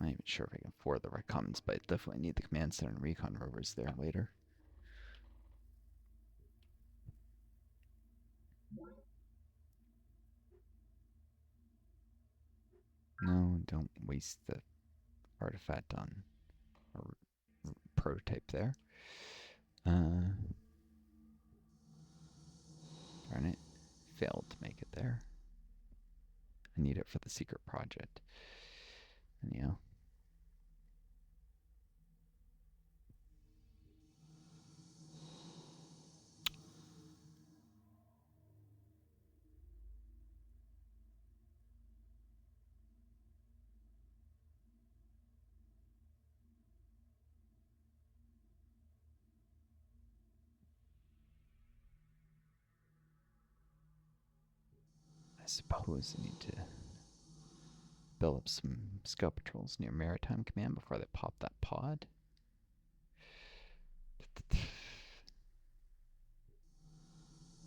not even sure if I can afford the rec commons, but I definitely need the command center and Recon Rovers there later. No, don't waste the artifact on a prototype there. Darn it. Failed to make it there. I need it for the secret project. Anyhow. I suppose I need to build up some scout patrols near Maritime Command before they pop that pod.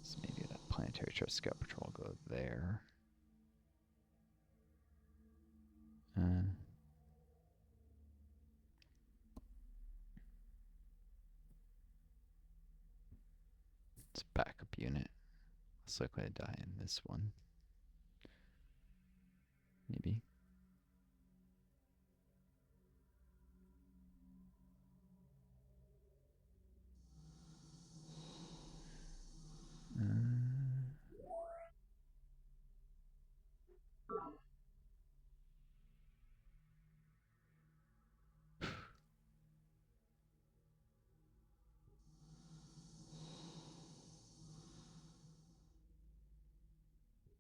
So maybe that Planetary Trust Scout Patrol will go there. It's a backup unit. Less likely to die in this one. Maybe.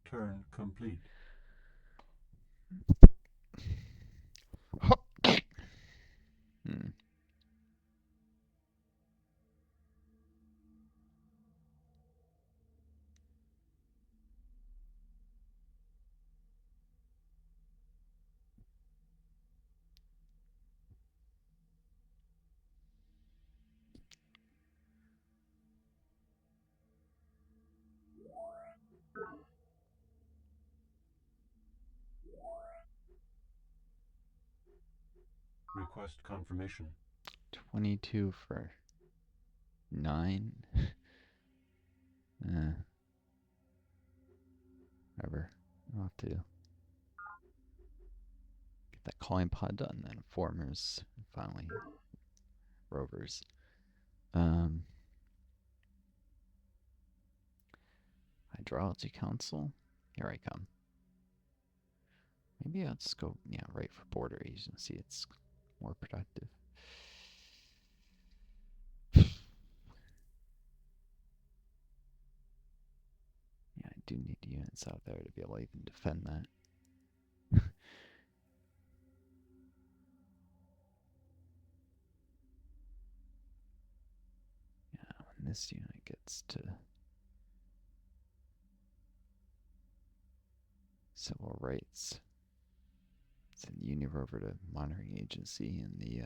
Turn complete. Request confirmation. 22 for 9. Whatever. I'll have to get that calling pod done, then formers, and finally rovers. Hydrology Council. Here I come. Maybe I'll just go, right for border agency. It's more productive. Yeah, I do need units out there to be able to even defend that. Yeah, when this unit gets to civil rights, send the Union Rover to monitoring agency, and the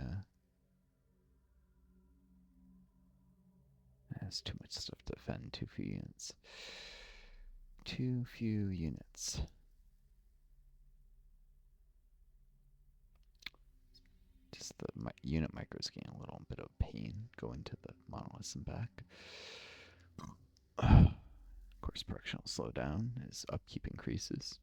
has too much stuff to defend. Too few units. Too few units. Just the unit micros getting a little bit of pain going to the monoliths and back. Of course, production will slow down as upkeep increases.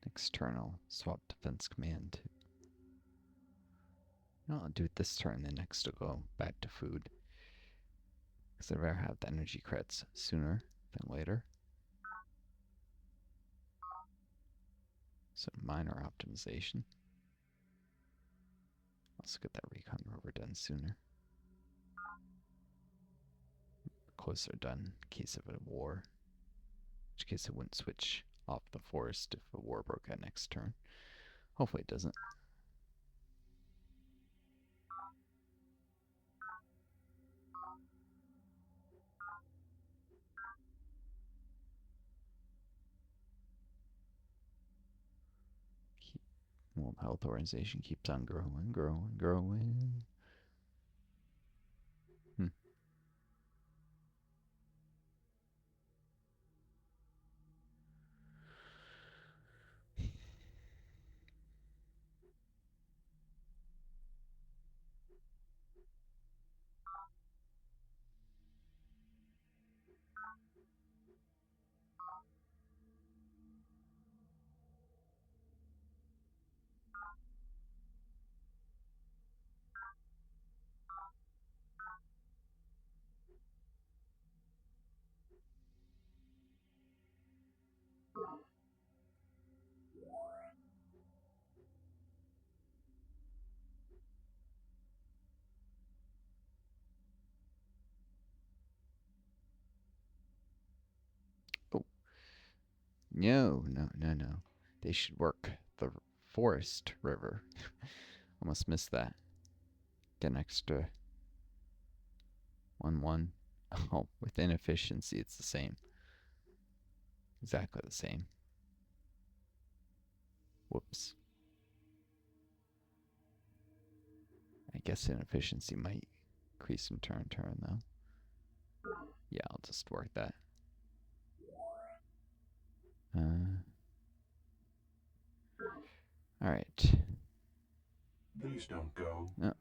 External swap defense command. No, I'll do it this turn, then next I'll go back to food. Because I'd rather have the energy credits sooner than later. So minor optimization. Also get that Recon Rover done sooner. Closer done in case of a war. In which case it wouldn't switch off the forest if a war broke out next turn. Hopefully it doesn't. World Health Organization keeps on growing, growing, growing. Oh. No. They should work the forest river. Almost missed that. Get an extra 1-1. Oh, with inefficiency, it's the same. Exactly the same. Whoops. I guess inefficiency might increase from turn to turn, though. Yeah, I'll just work that. Alright. Please don't go. No.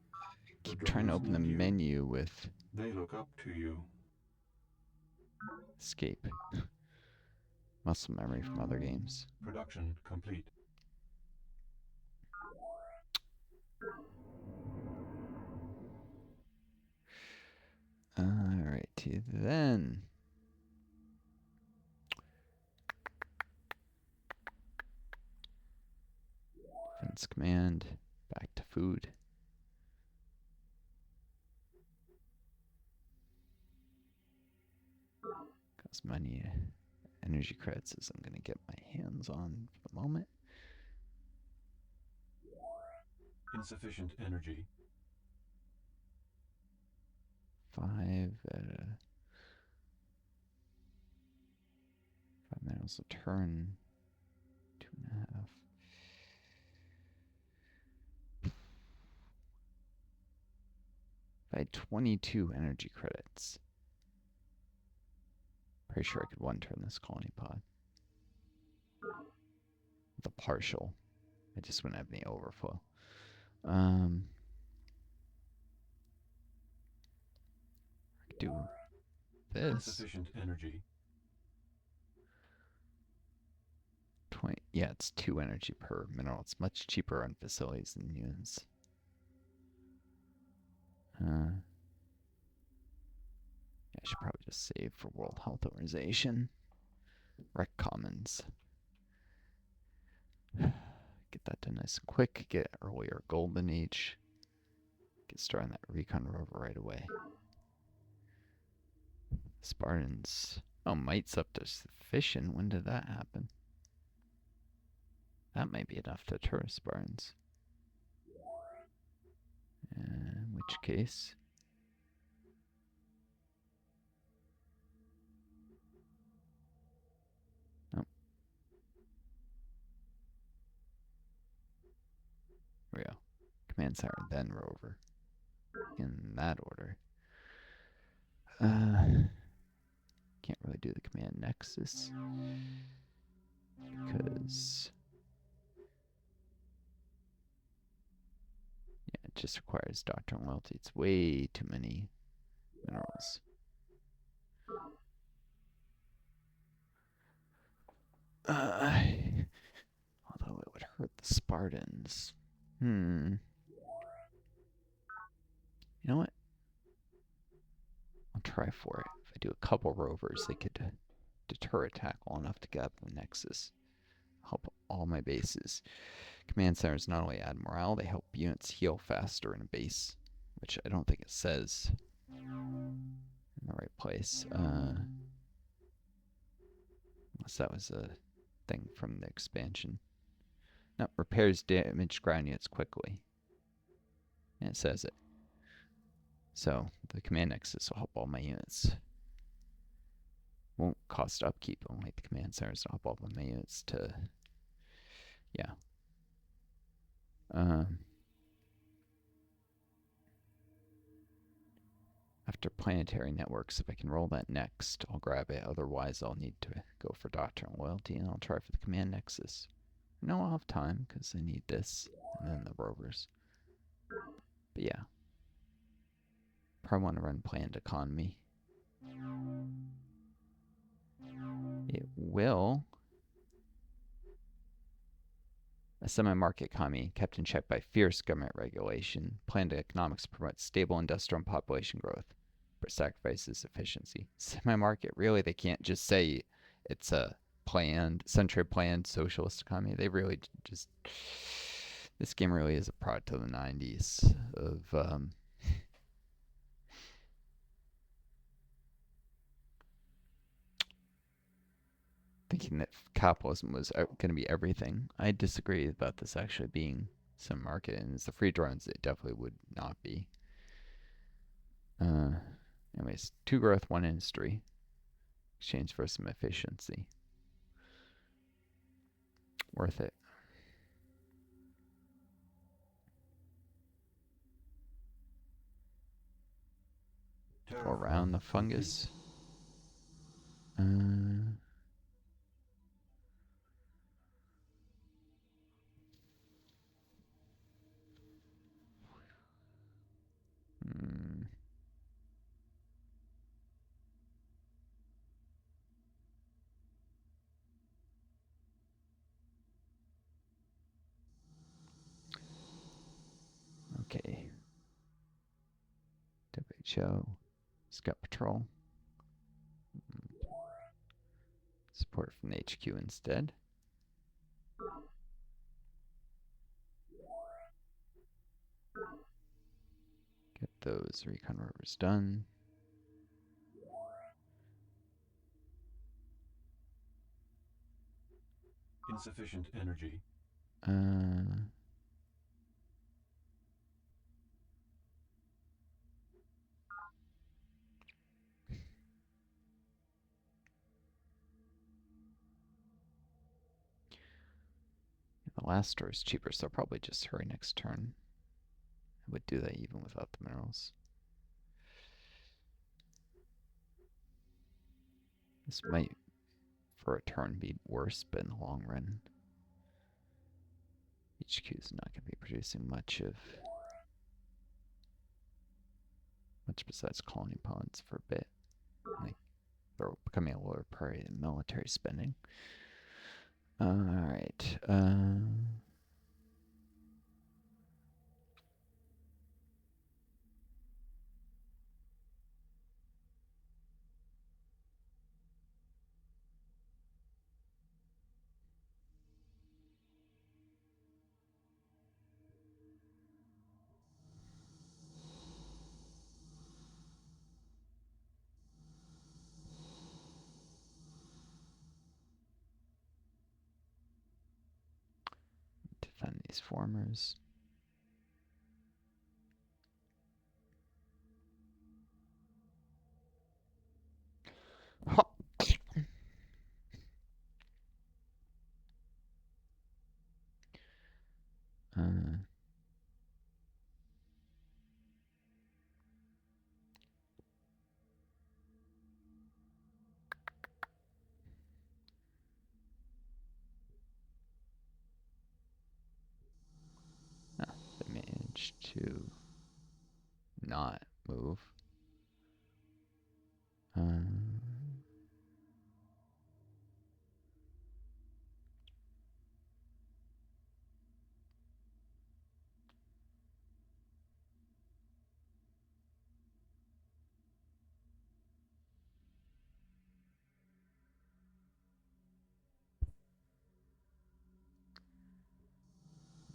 Keep trying to open the menu with They look up to you. escape. Muscle memory from other games. Production complete. Alrighty then. Defense command. Back to food. As many energy credits as I'm going to get my hands on for the moment. Insufficient energy. 5 miles a turn. 2.5. If I had 22 energy credits, pretty sure I could one turn this colony pod. With a partial. I just wouldn't have any overflow. I could do this. Insufficient energy. 20. Yeah, it's 2 energy per mineral. It's much cheaper on facilities than units. Yeah, I should probably just save for World Health Organization. Rec Commons. Get that done nice and quick. Get earlier Golden Age. Get started on that Recon Rover right away. Spartans. Oh, might's up to sufficient. When did that happen? That might be enough to deter Spartans. In which case... Nope. There we go. Command Center, then rover. In that order. Can't really do the command nexus because it just requires doctrine loyalty. It's way too many minerals. Although it would hurt the Spartans. You know what? I'll try for it. If I do a couple rovers, they could deter attack well enough to get up the nexus. Help all my bases. Command centers not only add morale, they help units heal faster in a base, which I don't think it says in the right place. Unless that was a thing from the expansion. No, repairs damaged ground units quickly. And it says it. So the command nexus will help all my units. Won't cost upkeep, only the command centers to help all my units to, yeah. After Planetary Networks, if I can roll that next, I'll grab it. Otherwise, I'll need to go for Doctrine Loyalty, and I'll try for the Command Nexus. No, I'll have time, because I need this, and then the rovers. But yeah. Probably want to run Planned Economy. It will. A semi-market economy kept in check by fierce government regulation. Planned economics promotes stable industrial and population growth, but sacrifices efficiency. Semi-market, really, they can't just say it's a planned, centrally planned socialist economy. They really just... This game really is a product of the 90s of... thinking that capitalism was going to be everything. I disagree about this actually being some market, and as the free drones, it definitely would not be. Anyways, 2 growth, 1 industry. Exchange for some efficiency. Worth it. Go around the fungus. Okay. WHO. Scout Patrol. Support from the HQ instead. Get those Recon Rovers done. Insufficient energy. The last store is cheaper, so I'll probably just hurry next turn. I would do that even without the minerals. This might, for a turn, be worse, but in the long run, HQ is not going to be producing much besides colony ponds for a bit. Like, they're becoming a lower priority than military spending. Alright. Defend these formers. managed to not move.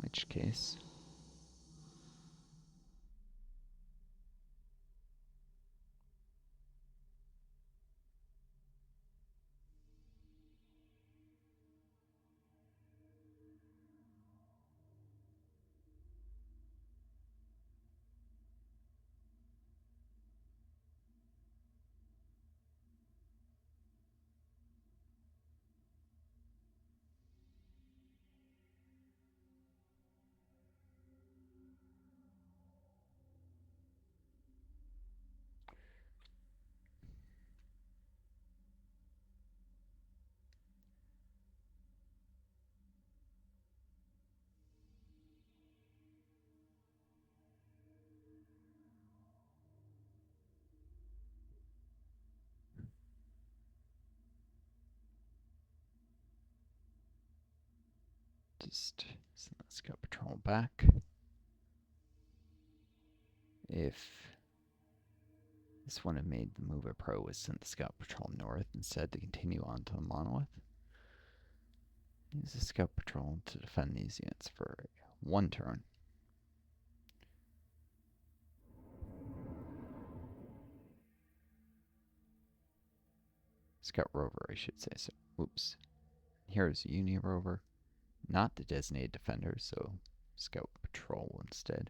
Which case, just send that Scout Patrol back. If this one had made the move, a Pro was sent the Scout Patrol north instead to continue on to the Monolith. Use the Scout Patrol to defend these units for 1 turn. Scout Rover, I should say. So, oops. Here's Uni Rover, not the designated defender, so Scout Patrol instead.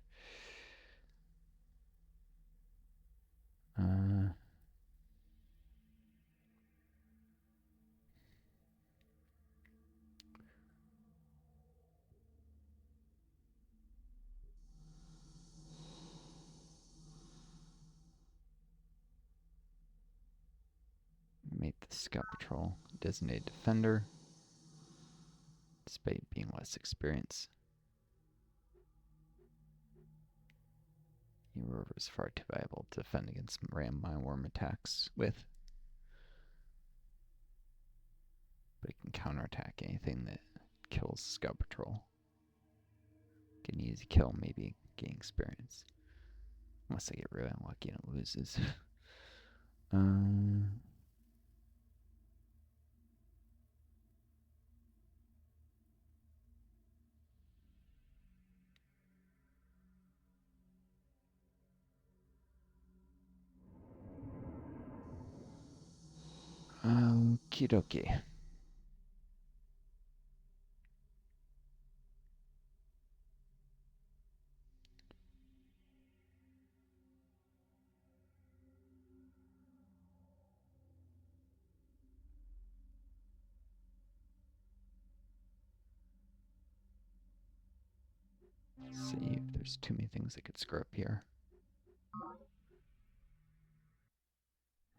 Make the Scout Patrol designated defender, despite being less experienced. Rover is far too valuable to defend against ram Mindworm attacks with, but it can counterattack anything that kills Scout Patrol. Get an easy kill, maybe gain experience. Unless I get really unlucky and it loses. Okie dokie. See if there's too many things I could screw up here.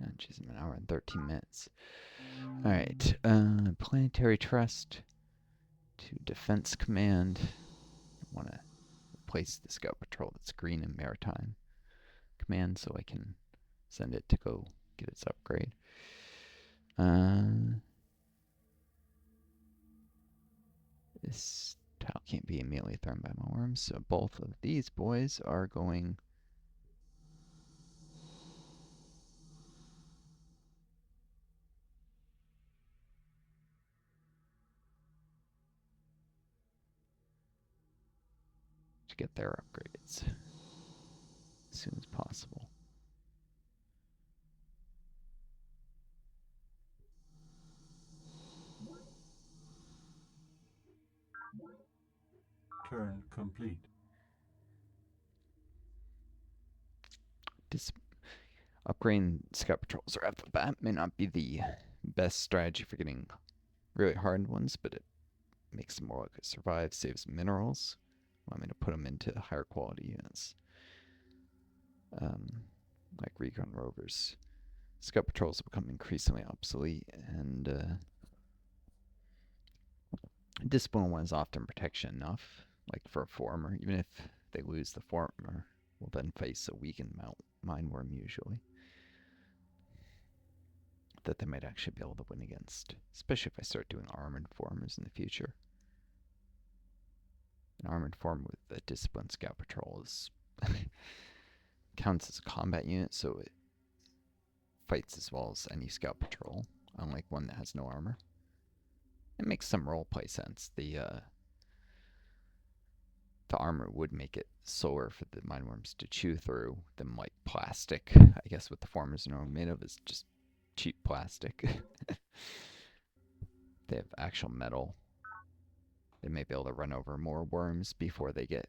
And geez, I'm 1 hour and 13 minutes. Alright, Planetary Trust to Defense Command. I want to replace the Scout Patrol that's green in Maritime Command so I can send it to go get its upgrade. This tile can't be immediately thrown by my worms, so both of these boys are going to get their upgrades as soon as possible. Turn complete. Upgrading Scout Patrols right off the bat may not be the best strategy for getting really hard ones, but it makes them more likely to survive, saves minerals. I'm going to put them into higher quality units, like Recon Rovers. Scout Patrols have become increasingly obsolete, and Discipline 1 is often protection enough, like for a former, even if they lose the former, will then face a weakened Mindworm usually, that they might actually be able to win against, especially if I start doing armored formers in the future. An armored form with a disciplined scout patrol is counts as a combat unit, so it fights as well as any scout patrol, unlike one that has no armor. It makes some roleplay sense. The armor would make it slower for the mindworms to chew through than like plastic. I guess what the formers are made of is just cheap plastic. They have actual metal. They may be able to run over more worms before they get,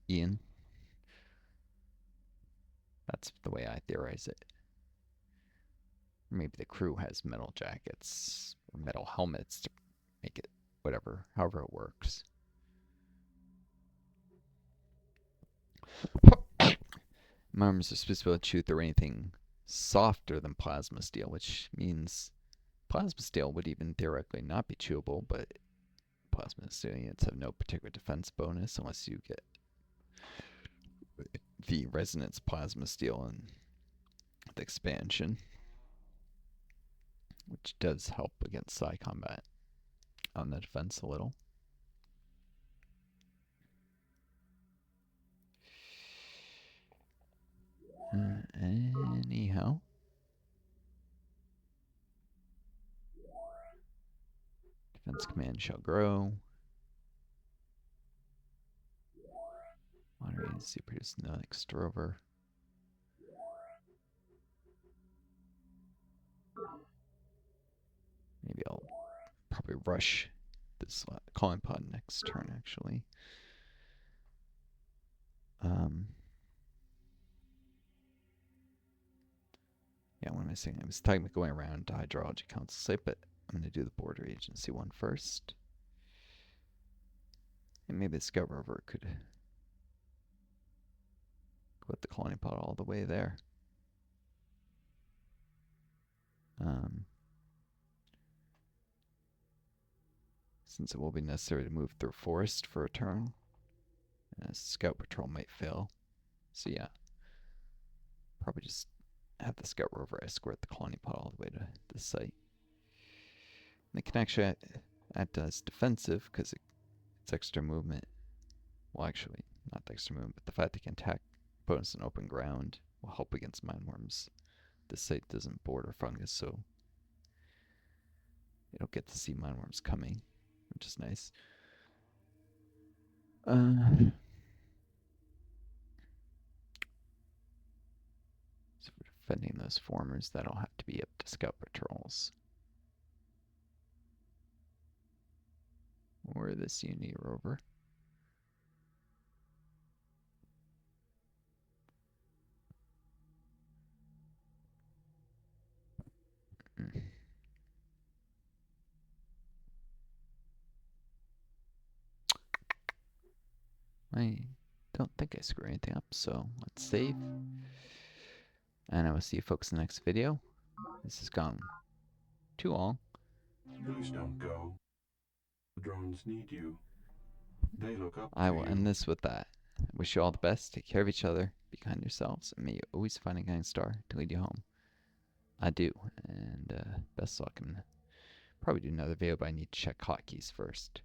eaten. That's the way I theorize it. Maybe the crew has metal jackets or metal helmets to make it however it works. Mindworms are supposed to be able to chew through anything softer than plasma steel, which means plasma steel would even theoretically not be chewable, but plasma steel units have no particular defense bonus unless you get the resonance plasma steel and the expansion, which does help against psi combat on the defense a little. Anyhow. Defense command shall grow. Moderating to produce the next rover. Maybe I'll probably rush this calling pod next turn, actually. Yeah, what am I saying? I was talking about going around to Hydrology Council site, but I'm going to do the Border Agency one first. And maybe the Scout Rover could go with the colony pod all the way there. Since it will be necessary to move through forest for a turn, a Scout Patrol might fail. So yeah, probably just have the Scout Rover escort the colony pod all the way to the site. And it can actually act as defensive because it's extra movement. Well, actually, not the extra movement, but the fact they can attack opponents in open ground will help against mindworms. This site doesn't border fungus, so you don't get to see mindworms coming, which is nice. So for defending those formers, that'll have to be up to scout patrols. Or this Unity rover. I don't think I screwed anything up, so let's save. And I will see you folks in the next video. This has gone too long. Please don't go. The drones need you. They look up I to will you. end this with that. I wish you all the best. Take care of each other. Be kind to yourselves. And may you always find a guiding star to lead you home. I do. And best of luck. I'm going to probably do another video, but I need to check hotkeys first.